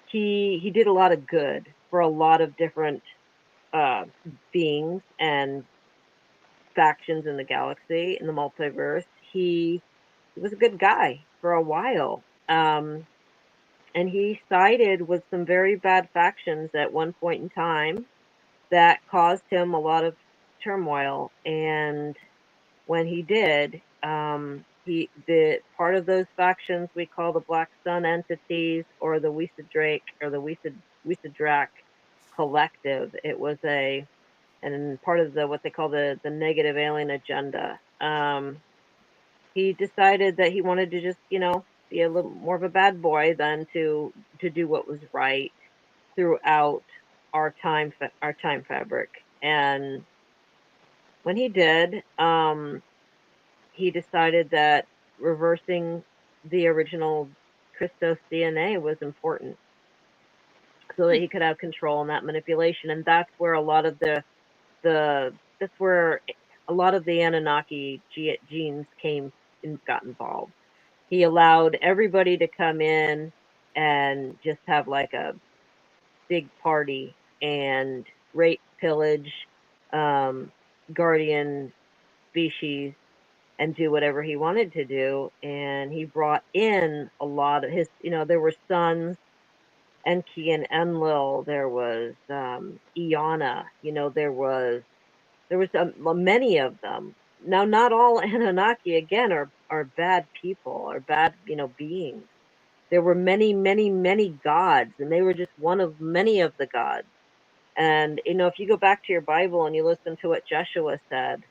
[SPEAKER 2] he did a lot of good for a lot of different beings and factions in the galaxy, in the multiverse. He was a good guy for a while. And he sided with some very bad factions at one point in time that caused him a lot of turmoil. And when he did, the part of those factions we call the Black Sun entities or the Drake or the Drak collective. It was and part of what they call the negative alien agenda. He decided that he wanted to just, be a little more of a bad boy than to do what was right throughout our time fabric. And when he did, he decided that reversing the original Christos DNA was important so that he could have control in that manipulation. And that's where a lot of the Anunnaki genes got involved. He allowed everybody to come in and just have like a big party and rape, pillage, guardian species, and do whatever he wanted to do. And he brought in a lot of his, there were sons, Enki and Enlil, there was Iana, there was many of them. Now, not all Anunnaki, again, are bad people, or bad, beings. There were many, many, many gods, and they were just one of many of the gods. And, if you go back to your Bible and you listen to what Joshua said,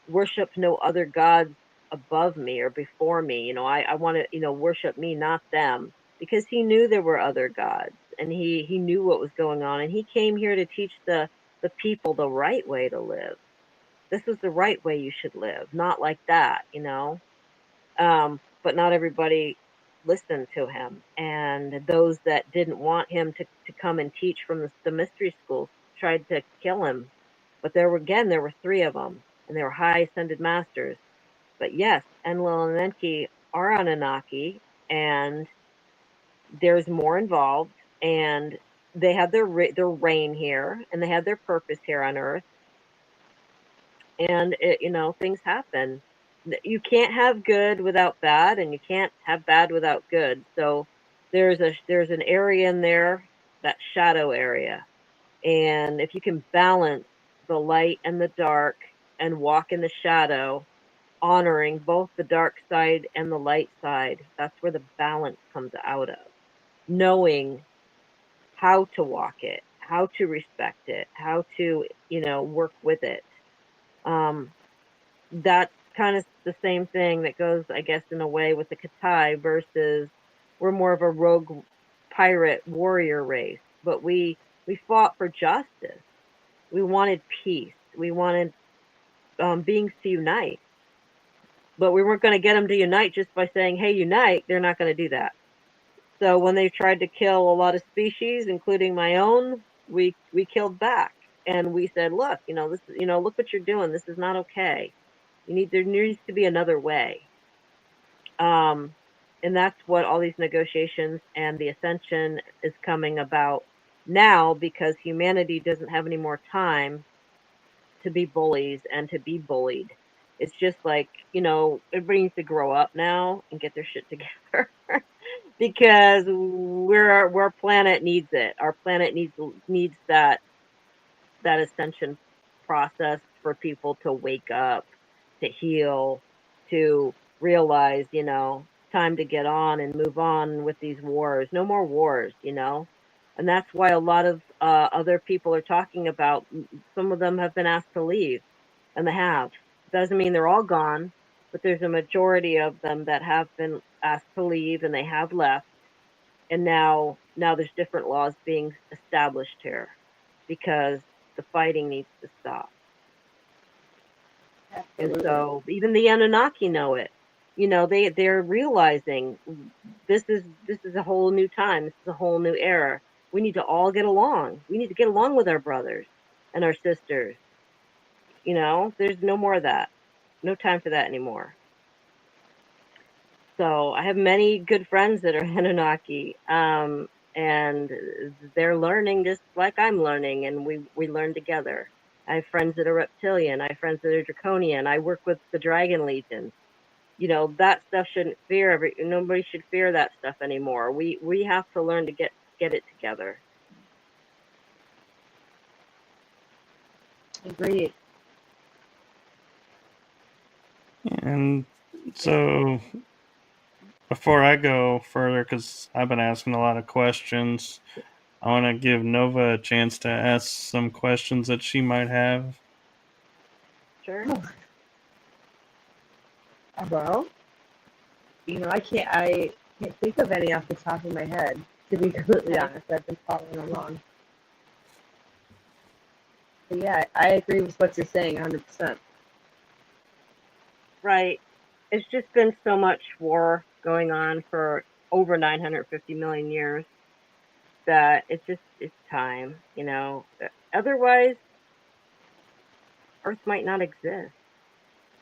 [SPEAKER 2] worship no other gods above me or before me. I want to, worship me, not them, because he knew there were other gods, and he knew what was going on, and he came here to teach the people the right way to live. This is the right way you should live, not like that, but not everybody listened to him, and those that didn't want him to come and teach from the mystery schools tried to kill him. But there were 3 of them, and they were high ascended masters. But yes, Enlil and Enki are Anunnaki, and there's more involved, and they had their reign here, and they had their purpose here on Earth. And things happen. You can't have good without bad, and you can't have bad without good. So there's an area in there, that shadow area, and if you can balance the light and the dark and walk in the shadow, honoring both the dark side and the light side, that's where the balance comes out of. Knowing how to walk it, how to respect it, how to, work with it. That's kind of the same thing that goes, I guess, in a way with the Katai versus we're more of a rogue pirate warrior race. but we fought for justice. We wanted peace. We wanted beings to unite. But we weren't going to get them to unite just by saying, hey, unite. They're not going to do that. So when they tried to kill a lot of species, including my own, we killed back. And we said, look, this, look what you're doing. This is not okay. There needs to be another way. And that's what all these negotiations and the ascension is coming about now, because humanity doesn't have any more time to be bullies and to be bullied. It's just like, everybody needs to grow up now and get their shit together. Because our planet needs it. Our planet needs that ascension process for people to wake up, to heal, to realize, time to get on and move on with these wars. No more wars, And that's why a lot of other people are talking about, some of them have been asked to leave, and they have. Doesn't mean they're all gone, but there's a majority of them that have been asked to leave, and they have left. And now there's different laws being established here, because the fighting needs to stop.
[SPEAKER 3] Absolutely.
[SPEAKER 2] And so even the Anunnaki know it. They're realizing this is a whole new time. This is a whole new era. We need to all get along. We need to get along with our brothers and our sisters. There's no more of that. No time for that anymore. So I have many good friends that are Anunnaki, and they're learning just like I'm learning, and we learn together. I have friends that are reptilian. I have friends that are draconian. I work with the Dragon Legion. That stuff shouldn't fear. Nobody should fear that stuff anymore. We have to learn to get it together.
[SPEAKER 3] Agreed.
[SPEAKER 1] And so, before I go further, because I've been asking a lot of questions, I want to give Nova a chance to ask some questions that she might have.
[SPEAKER 2] Sure.
[SPEAKER 3] Well, I can't think of any off the top of my head, to be completely honest. I've been following along. But yeah, I agree with what you're saying 100%.
[SPEAKER 2] Right. It's just been so much war going on for over 950 million years that it's time, Otherwise, Earth might not exist.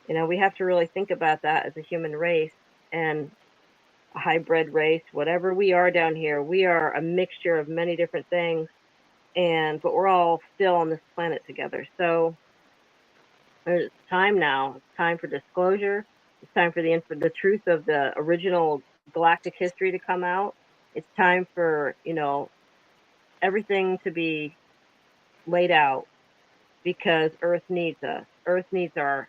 [SPEAKER 2] We have to really think about that as a human race and a hybrid race, whatever we are down here. We are a mixture of many different things, but we're all still on this planet together. So it's time now. It's time for disclosure. It's time for the truth of the original galactic history to come out. It's time for, everything to be laid out, because Earth needs us. Earth needs our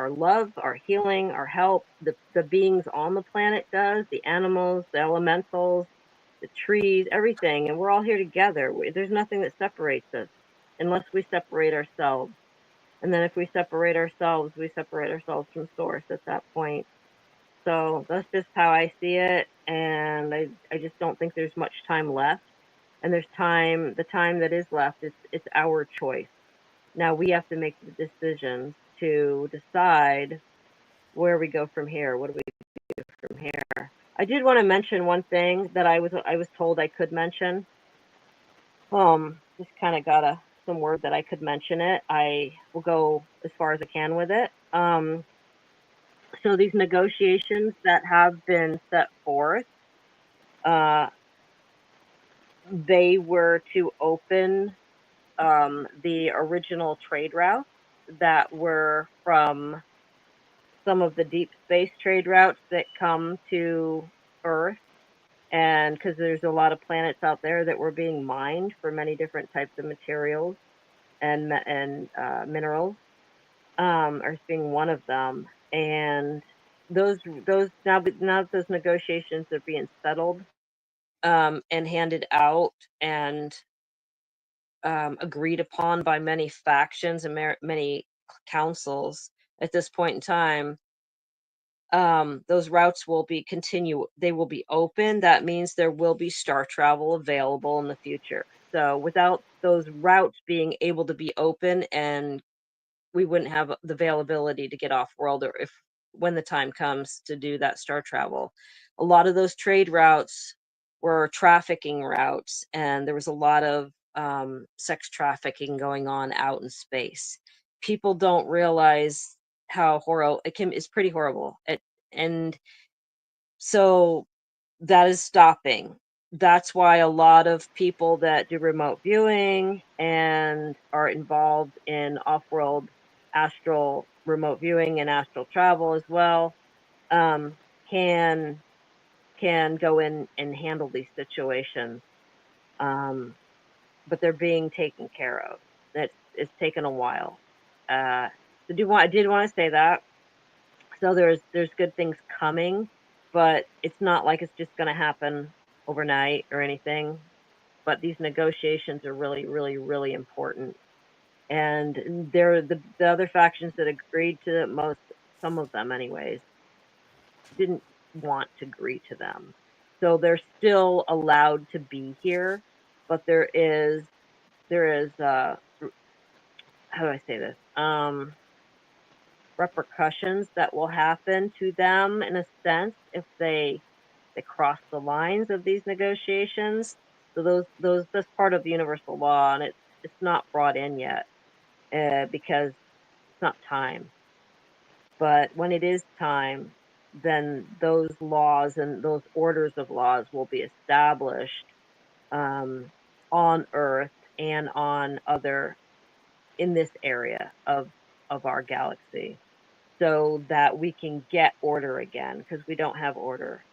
[SPEAKER 2] love, our healing, our help. The beings on the planet does, the animals, the elementals, the trees, everything. And we're all here together. There's nothing that separates us unless we separate ourselves. And then if we separate ourselves from source at that point. So that's just how I see it. And I just don't think there's much time left. And the time that is left, it's our choice. Now we have to make the decisions to decide where we go from here. What do we do from here? I did want to mention one thing that I was told I could mention. Just kind of got some word that I could mention it. I will go as far as I can with it. So these negotiations that have been set forth, they were to open the original trade routes that were from some of the deep space trade routes that come to Earth. And because there's a lot of planets out there that were being mined for many different types of materials and minerals, Earth being one of them. And those now that those negotiations are being settled and handed out and agreed upon by many factions and many councils at this point in time, those routes will be open. That means there will be star travel available in the future. So without those routes being able to be open, and we wouldn't have the availability to get off world, or if when the time comes to do that star travel. A lot of those trade routes were trafficking routes, and there was a lot of sex trafficking going on out in space. People don't realize how horrible it can. It's pretty horrible. And so that is stopping. That's why a lot of people that do remote viewing and are involved in off-world astral remote viewing and astral travel as well, um, can go in and handle these situations. Um, but they're being taken care of. It's taken a while. I did want to say that. So there's good things coming, but it's not like it's just going to happen overnight or anything. But these negotiations are really, really, really important. And they're the other factions that agreed to it, some of them anyways, didn't want to agree to them. So they're still allowed to be here, but there is how do I say this? Repercussions that will happen to them in a sense if they cross the lines of these negotiations. So that's part of the universal law, and it's not brought in yet because it's not time. But when it is time, then those laws and those orders of laws will be established um, on Earth and on other in this area of our galaxy, so that we can get order again, because we don't have order.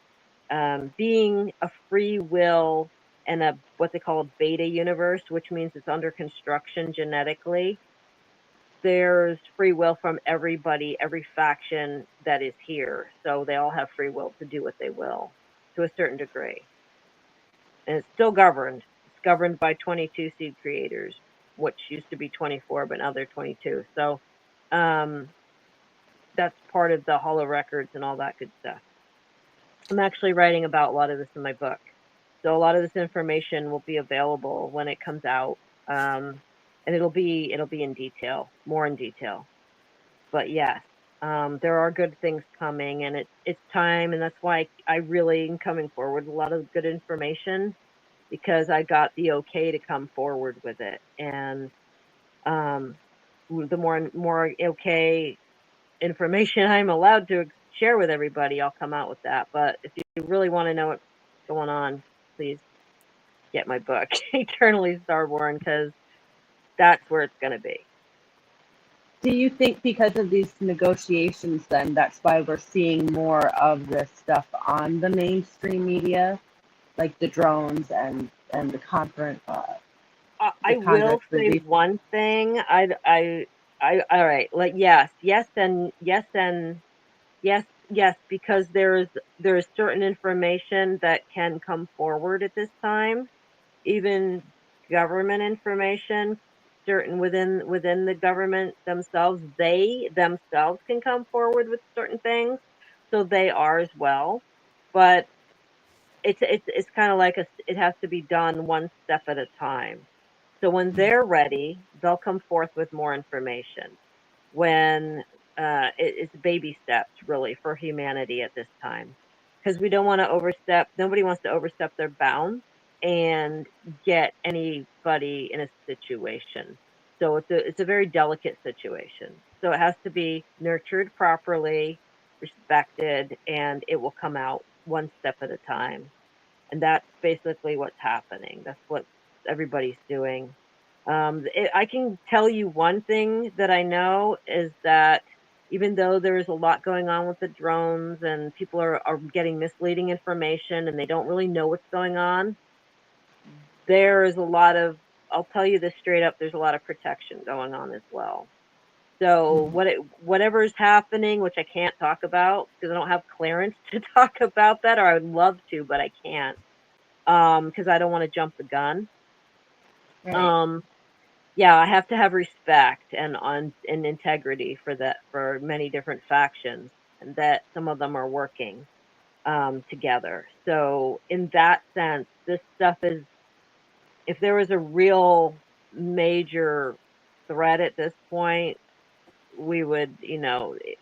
[SPEAKER 2] Being a free will and a what they call a beta universe, which means it's under construction genetically, there's free will from everybody, every faction that is here. So they all have free will to do what they will to a certain degree. And it's still governed. It's governed by 22 seed creators, which used to be 24, but now they're 22. So that's part of the hollow records and all that good stuff. I'm actually writing about a lot of this in my book. So a lot of this information will be available when it comes out. And it'll be in detail, more in detail. But yes, there are good things coming, and it's time, and that's why I really am coming forward with a lot of good information, because I got the okay to come forward with it. And the more okay information I'm allowed to share with everybody, I'll come out with that. But if you really want to know what's going on, please get my book, Eternally Starborn, because that's where it's going to be.
[SPEAKER 3] Do you think because of these negotiations, then that's why we're seeing more of this stuff on the mainstream media, like the drones and the conference?
[SPEAKER 2] I will say one thing. All right. Like yes, yes, because there's certain information that can come forward at this time, even government information, certain within the government themselves, they themselves can come forward with certain things, so they are as well. But it's kind of like it has to be done one step at a time. So when they're ready, they'll come forth with more information. When it's baby steps really for humanity at this time, because we don't want to overstep. Nobody wants to overstep their bounds and get anybody in a situation. So it's a very delicate situation. So it has to be nurtured properly, respected, and it will come out one step at a time. And that's basically what's happening. That's what everybody's doing. I can tell you one thing that I know is that even though there's a lot going on with the drones and people are getting misleading information and they don't really know what's going on, there is a lot of, I'll tell you this straight up, there's a lot of protection going on as well. So whatever is happening, which I can't talk about because I don't have clearance to talk about that, or I would love to, but I can't, because I don't want to jump the gun.
[SPEAKER 3] Right.
[SPEAKER 2] Yeah, I have to have respect and integrity for many different factions, and that some of them are working together. So in that sense, this stuff is if there was a real major threat at this point, we would,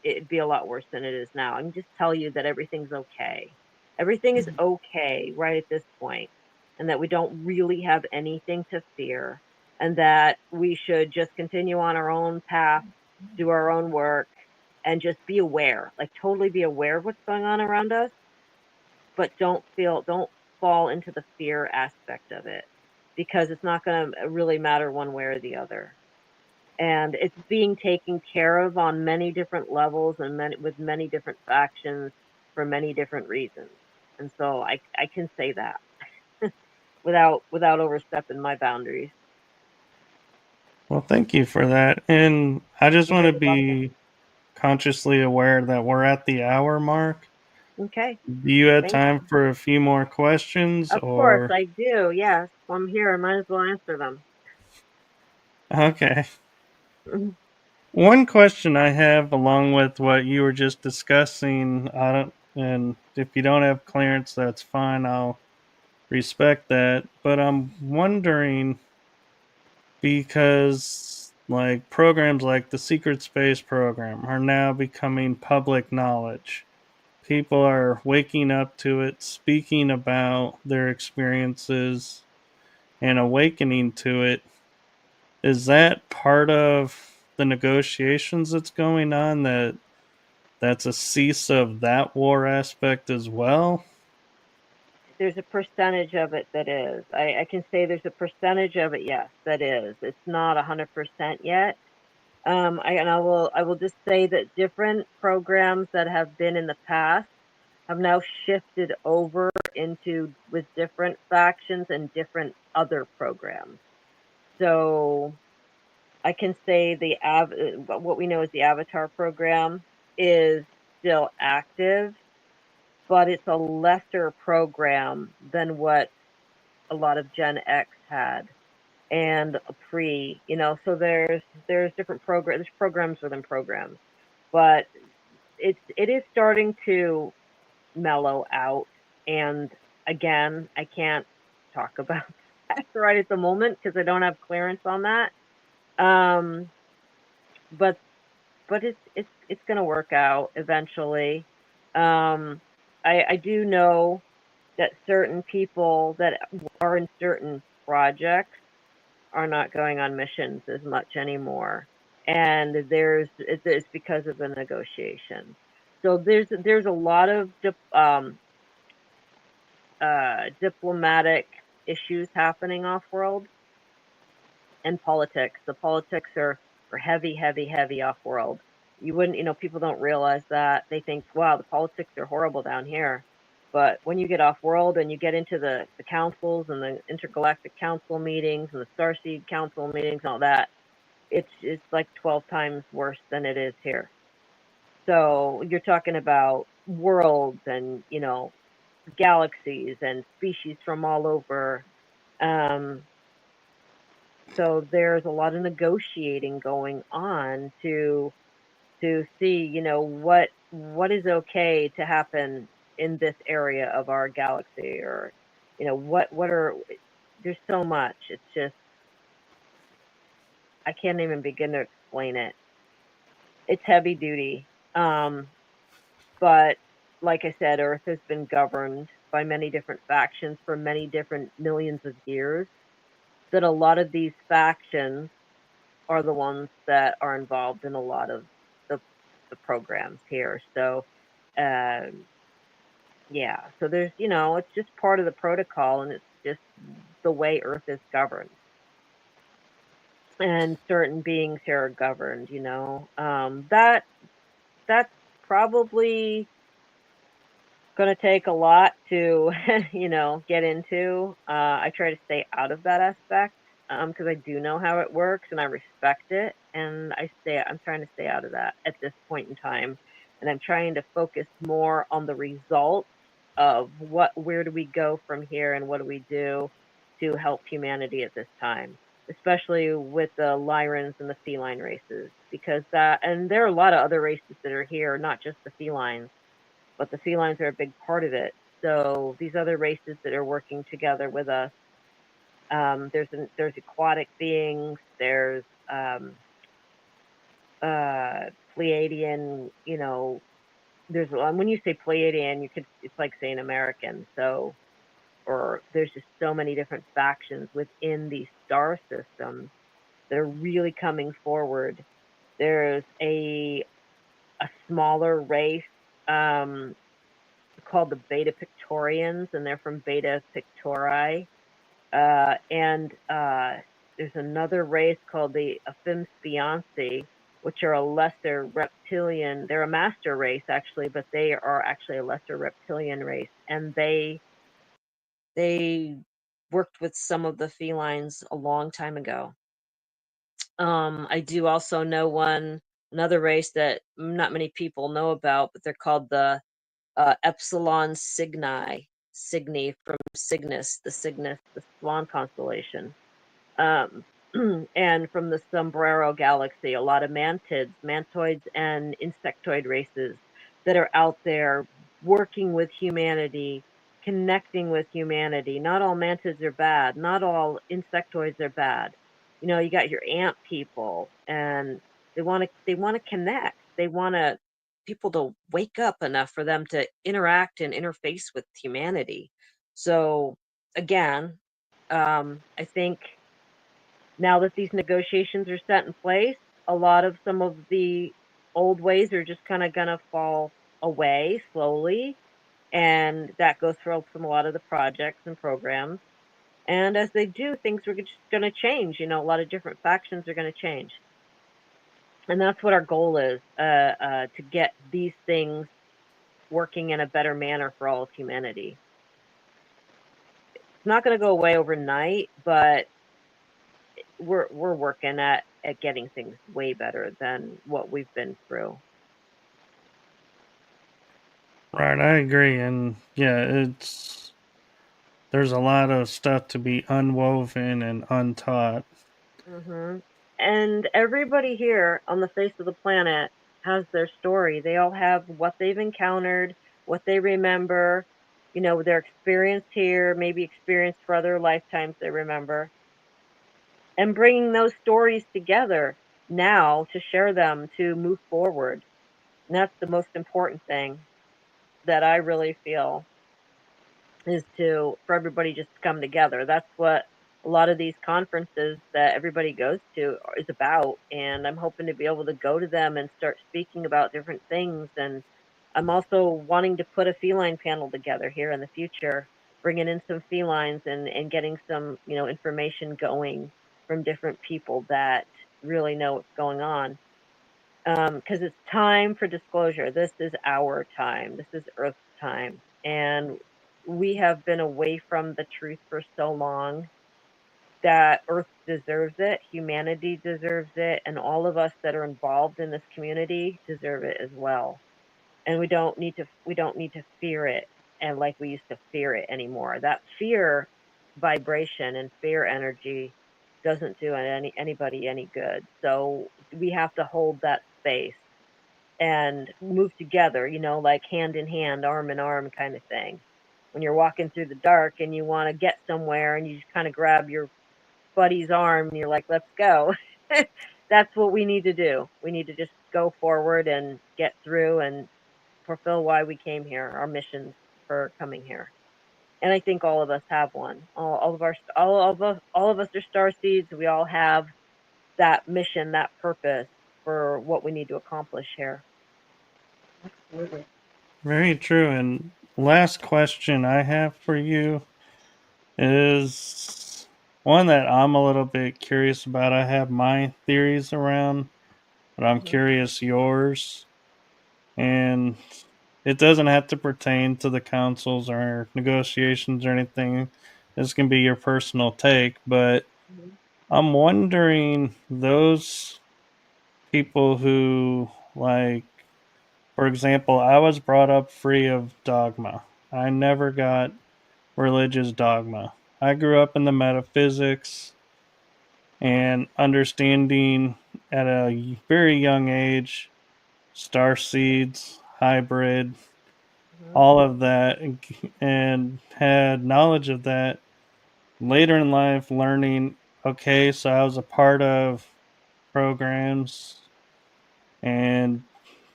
[SPEAKER 2] it'd be a lot worse than it is now. I can just tell you that everything's okay. Everything is okay right at this point, and that we don't really have anything to fear, and that we should just continue on our own path, do our own work, and just be aware, like totally be aware of what's going on around us, but don't fall into the fear aspect of it, because it's not going to really matter one way or the other. And it's being taken care of on many different levels and with many different factions for many different reasons. And so I can say that without overstepping my boundaries.
[SPEAKER 1] Well, thank you for that. And I just want
[SPEAKER 2] Okay,
[SPEAKER 1] to
[SPEAKER 2] you're welcome.
[SPEAKER 1] be consciously aware that we're at the hour mark.
[SPEAKER 2] Okay,
[SPEAKER 1] Do you have
[SPEAKER 2] thank
[SPEAKER 1] time
[SPEAKER 2] you.
[SPEAKER 1] for a few more questions
[SPEAKER 2] Of course
[SPEAKER 1] or?
[SPEAKER 2] I do. Yes, I'm here. I might as well answer them.
[SPEAKER 1] Okay. One question I have, along with what you were just discussing, and if you don't have clearance, that's fine. I'll respect that. But I'm wondering, because like programs like the Secret Space program are now becoming public knowledge. People are waking up to it, speaking about their experiences, and awakening to it. Is that part of the negotiations that's going on, that's a cease of that war aspect as well?
[SPEAKER 2] There's a percentage of it that is. I can say there's a percentage of it, yes, that is. It's not 100% yet. I will just say that different programs that have been in the past have now shifted over into with different factions and different other programs. So I can say what we know as the Avitar program is still active, but it's a lesser program than what a lot of Gen X had and a pre, so there's different there's programs within programs, but it is starting to mellow out. And again, I can't talk about that right at the moment because I don't have clearance on that. Um, but it's going to work out eventually. Um, I do know that certain people that are in certain projects are not going on missions as much anymore, and it's because of the negotiation. So there's a lot of diplomatic issues happening off world, and politics. The politics are heavy, heavy, heavy off world. You wouldn't, people don't realize that. They think, wow, the politics are horrible down here. But when you get off world and you get into the councils and the intergalactic council meetings and the starseed council meetings and all that, it's like 12 times worse than it is here. So you're talking about worlds and, galaxies and species from all over. Um, so there's a lot of negotiating going on to see, what is okay to happen in this area of our galaxy, or what are there's so much. It's just I can't even begin to explain it. It's heavy duty. But like I said, Earth has been governed by many different factions for many different millions of years. That a lot of these factions are the ones that are involved in a lot of the the programs here. So, um, yeah. So there's, it's just part of the protocol, and it's just the way Earth is governed, and certain beings here are governed. That's probably going to take a lot to, get into. I try to stay out of that aspect because I do know how it works and I respect it, and I'm trying to stay out of that at this point in time, and I'm trying to focus more on the results of where do we go from here and what do we do to help humanity at this time, especially with the Lyrans and the feline races, and there are a lot of other races that are here, not just the felines, but the felines are a big part of it. So these other races that are working together with us There's aquatic beings. There's Pleiadian. There's when you say Pleiadian, it's like saying American. So, or there's just so many different factions within these star systems that are really coming forward. There's a smaller race called the Beta Pictorians, and they're from Beta Pictori. And there's another race called the Aphimspionci, which are a lesser reptilian. They're a master race, actually, but they are actually a lesser reptilian race. And they worked with some of the felines a long time ago. I do also know another race that not many people know about, but they're called the Epsilon Cygni from Cygnus, the Swan constellation. And from the Sombrero Galaxy, a lot of mantoids, and insectoid races that are out there working with humanity, connecting with humanity. Not all mantids are bad. Not all insectoids are bad. You got your ant people, and they want to connect. They want people to wake up enough for them to interact and interface with humanity. So again, I think now that these negotiations are set in place, a lot of some of the old ways are just kind of going to fall away slowly. And that goes for a lot of the projects and programs. And as they do, things are just going to change. A lot of different factions are going to change. And that's what our goal is, to get these things working in a better manner for all of humanity. It's not going to go away overnight, but we're working at getting things way better than what we've been through.
[SPEAKER 1] Right, I agree, and yeah, there's a lot of stuff to be unwoven and untaught.
[SPEAKER 2] Mm-hmm. And everybody here on the face of the planet has their story. They all have what they've encountered, what they remember, their experience here, maybe experience for other lifetimes they remember. And bringing those stories together now to share them, to move forward. And that's the most important thing that I really feel, is for everybody just to come together. That's what a lot of these conferences that everybody goes to is about. And I'm hoping to be able to go to them and start speaking about different things. And I'm also wanting to put a feline panel together here in the future, bringing in some felines and getting some, information going from different people that really know what's going on. Because it's time for disclosure. This is our time. This is Earth's time. And we have been away from the truth for so long that Earth deserves it, humanity deserves it, and all of us that are involved in this community deserve it as well. And we don't need to fear it, and like we used to fear it anymore. That fear vibration and fear energy doesn't do anybody any good. So we have to hold that space and move together, like hand in hand, arm in arm kind of thing. When you're walking through the dark and you want to get somewhere and you just kind of grab your buddy's arm and you're like, let's go. That's what we need to do. We need to just go forward and get through and fulfill why we came here, our missions for coming here. And I think all of us have one. All of us are star seeds. We all have that mission, that purpose for what we need to accomplish here.
[SPEAKER 3] Absolutely.
[SPEAKER 1] Very true. And last question I have for you is one that I'm a little bit curious about. I have my theories around, but I'm curious yours. And it doesn't have to pertain to the councils or negotiations or anything. This can be your personal take, but I'm wondering those people who, like, for example, I was brought up free of dogma. I never got religious dogma. I grew up in the metaphysics and understanding at a very young age star seeds, hybrid, all of that, and had knowledge of that later in life learning, okay, so I was a part of programs and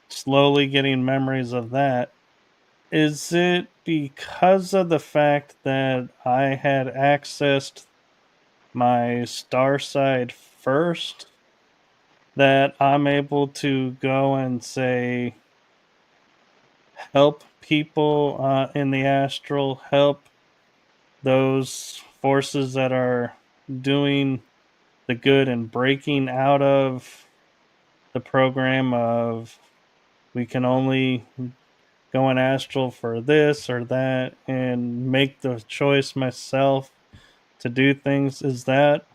[SPEAKER 1] slowly getting memories of that. Is it because of the fact that I had accessed my star side first that I'm able to go and say, help people in the astral, help those forces that are doing the good and breaking out of the program of we can only go in astral for this or that and make the choice myself to do things? Is that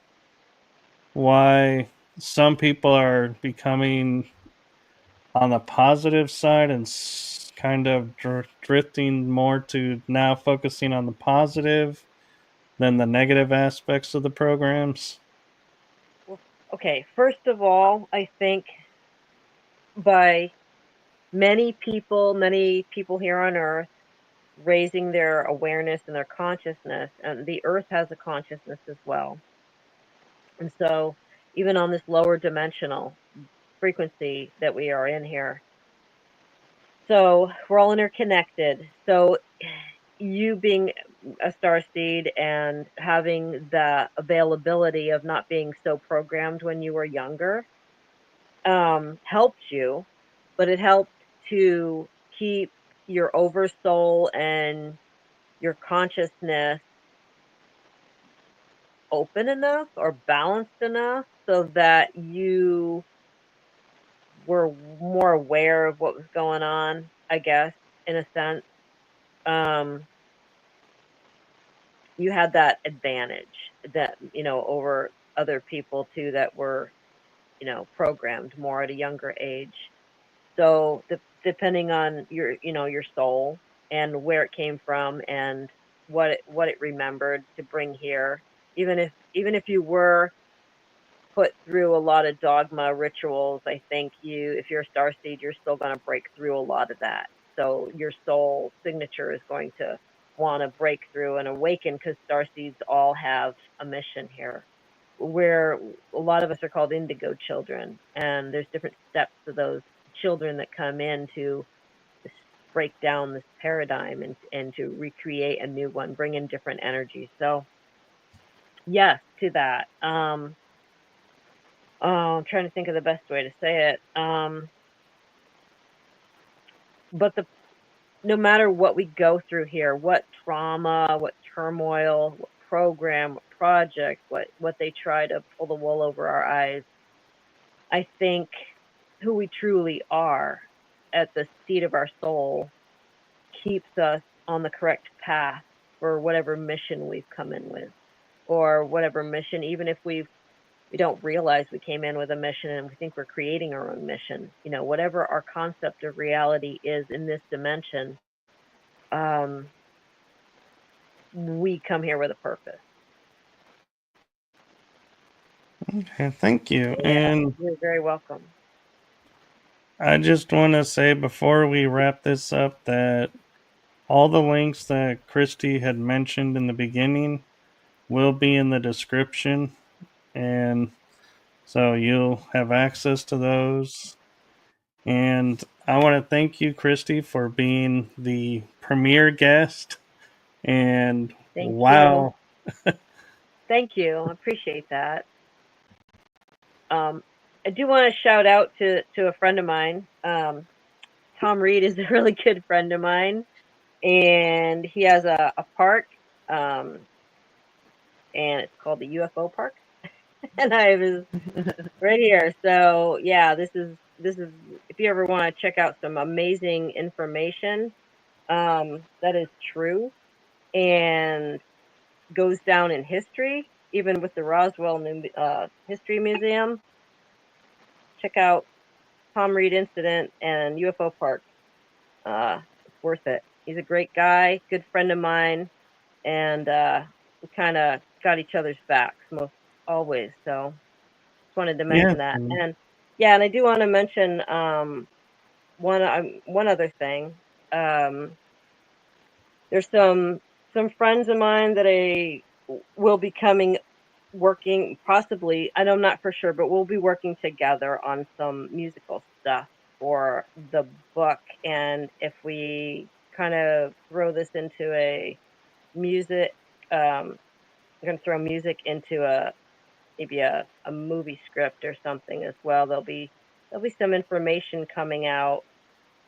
[SPEAKER 1] why some people are becoming on the positive side and kind of drifting more to now focusing on the positive than the negative aspects of the programs?
[SPEAKER 2] Well, okay, first of all, I think by many people here on Earth raising their awareness and their consciousness, and the Earth has a consciousness as well. And so, even on this lower dimensional frequency that we are in here, so we're all interconnected. So, you being a starseed and having the availability of not being so programmed when you were younger helped you, but it helped to keep your oversoul and your consciousness open enough or balanced enough so that you were more aware of what was going on, I guess, in a sense. Um, you had that advantage that, over other people too that were, programmed more at a younger age. So depending on your soul and where it came from and what it remembered to bring here, even if you were put through a lot of dogma rituals, I think if you're a starseed, you're still going to break through a lot of that. So your soul signature is going to want to break through and awaken because starseeds all have a mission here. Where a lot of us are called indigo children, and there's different steps to those children that come in to break down this paradigm and to recreate a new one, bring in different energies. So yes to that. I'm trying to think of the best way to say it. But no matter what we go through here, what trauma, what turmoil, what program, what project, what they try to pull the wool over our eyes, I think who we truly are at the seat of our soul keeps us on the correct path for whatever mission we've come in with, or whatever mission, even if we don't realize we came in with a mission and we think we're creating our own mission. Whatever our concept of reality is in this dimension, we come here with a purpose.
[SPEAKER 1] Okay, thank you.
[SPEAKER 2] Yeah,
[SPEAKER 1] And
[SPEAKER 2] you're very welcome.
[SPEAKER 1] I just want to say before we wrap this up that all the links that Kristy had mentioned in the beginning will be in the description, and so you'll have access to those. And I want to thank you, Kristy, for being the premier guest. And
[SPEAKER 2] Thank
[SPEAKER 1] wow.
[SPEAKER 2] you. Thank you. I appreciate that. I do want to shout out to a friend of mine. Tom Reed is a really good friend of mine, and he has a park, and it's called the UFO Park. And I was right here. So yeah, this is if you ever want to check out some amazing information, that is true and goes down in history, even with the Roswell History Museum. Check out Tom Reed Incident and UFO Park. It's worth it. He's a great guy, good friend of mine, and we kind of got each other's backs most always. So just wanted to
[SPEAKER 1] Yeah.
[SPEAKER 2] mention that. And yeah, and I do want to mention one other thing. There's some friends of mine that I we'll be working, possibly, I'm not for sure, but we'll be working together on some musical stuff for the book. And if we kind of throw this into a music, I'm going to throw music into maybe a movie script or something as well. There'll be some information coming out.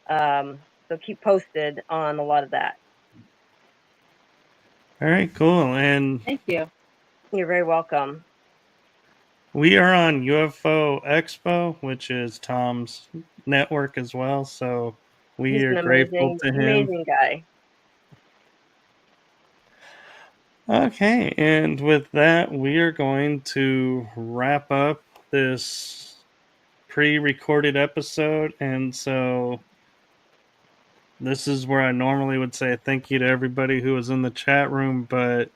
[SPEAKER 2] So keep posted on a lot of that.
[SPEAKER 1] All right, cool. And
[SPEAKER 3] Thank you.
[SPEAKER 2] You're very welcome.
[SPEAKER 1] we are on UFO Expo, which is Tom's network as well. So we
[SPEAKER 2] He's
[SPEAKER 1] are
[SPEAKER 2] an
[SPEAKER 1] grateful to him.
[SPEAKER 2] amazing guy.
[SPEAKER 1] Okay, and with that, we are going to wrap up this pre-recorded episode. And so this is where I normally would say thank you to everybody who was in the chat room, but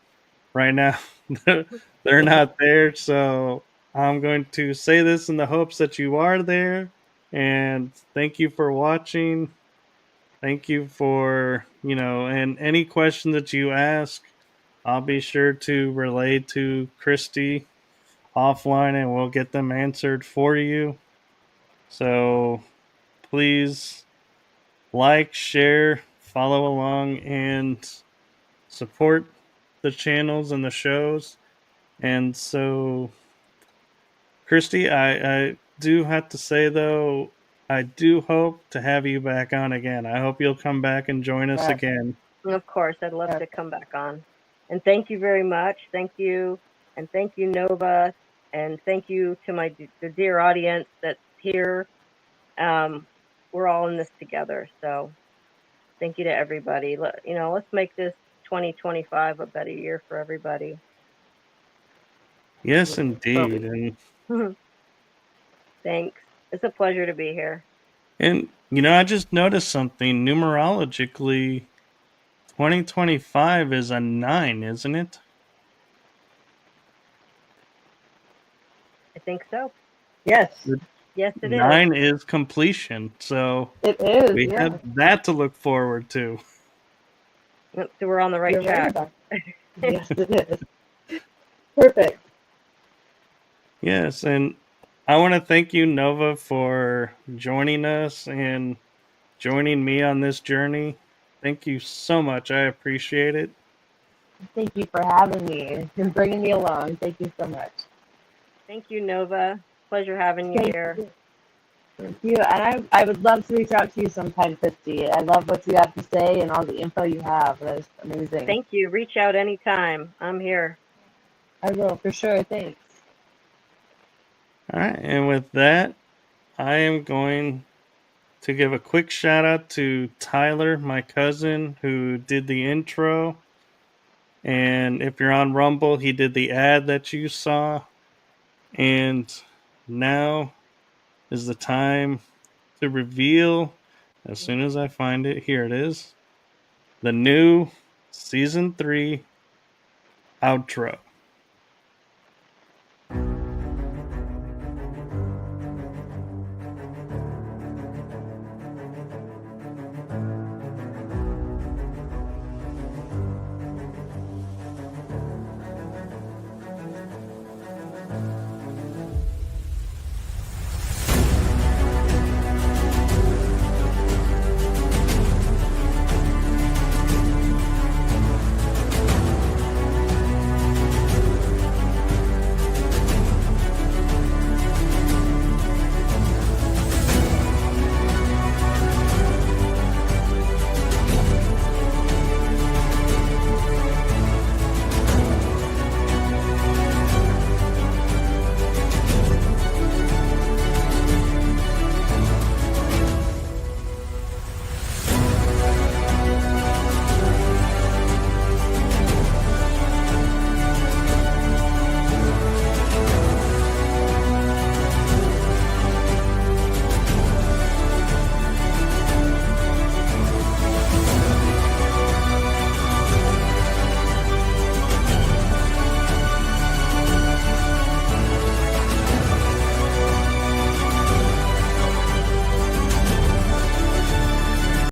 [SPEAKER 1] right now they're not there. So I'm going to say this in the hopes that you are there. And thank you for watching. Thank you for, and any question that you ask, I'll be sure to relay to Kristy offline and we'll get them answered for you. So please like, share, follow along, and support the channels and the shows. And so, Kristy, I do have to say, though, I do hope to have you back on again. I hope you'll come back and join us again.
[SPEAKER 2] Of course, I'd love to come back on. And thank you very much. Thank you. And thank you, Nova. And thank you to the dear audience that's here. We're all in this together. So thank you to everybody. Let's make this 2025 a better year for everybody.
[SPEAKER 1] Yes, indeed. And
[SPEAKER 2] thanks. It's a pleasure to be here.
[SPEAKER 1] And, I just noticed something. Numerologically, 2025 is a 9, isn't it?
[SPEAKER 2] I think so.
[SPEAKER 3] Yes.
[SPEAKER 2] Yes, it
[SPEAKER 1] 9 is completion. So
[SPEAKER 3] it is.
[SPEAKER 1] We have that to look forward to.
[SPEAKER 2] So we're on the right track.
[SPEAKER 3] Yes, it is. Perfect.
[SPEAKER 1] Yes, and I want to thank you, Nova, for joining us and joining me on this journey. Thank you so much. I appreciate it.
[SPEAKER 3] Thank you for having me and bringing me along. Thank you so much.
[SPEAKER 2] Thank you, Nova. Pleasure having you here.
[SPEAKER 3] Thank you. And I would love to reach out to you sometime, Kristy. I love what you have to say and all the info you have. That's amazing.
[SPEAKER 2] Thank you. Reach out anytime. I'm here.
[SPEAKER 3] I will, for sure. Thanks.
[SPEAKER 1] All right, and with that, I am going to give a quick shout out to Tyler, my cousin, who did the intro. And if you're on Rumble, he did the ad that you saw. And now is the time to reveal, as soon as I find it, here it is, the new Season 3 outro.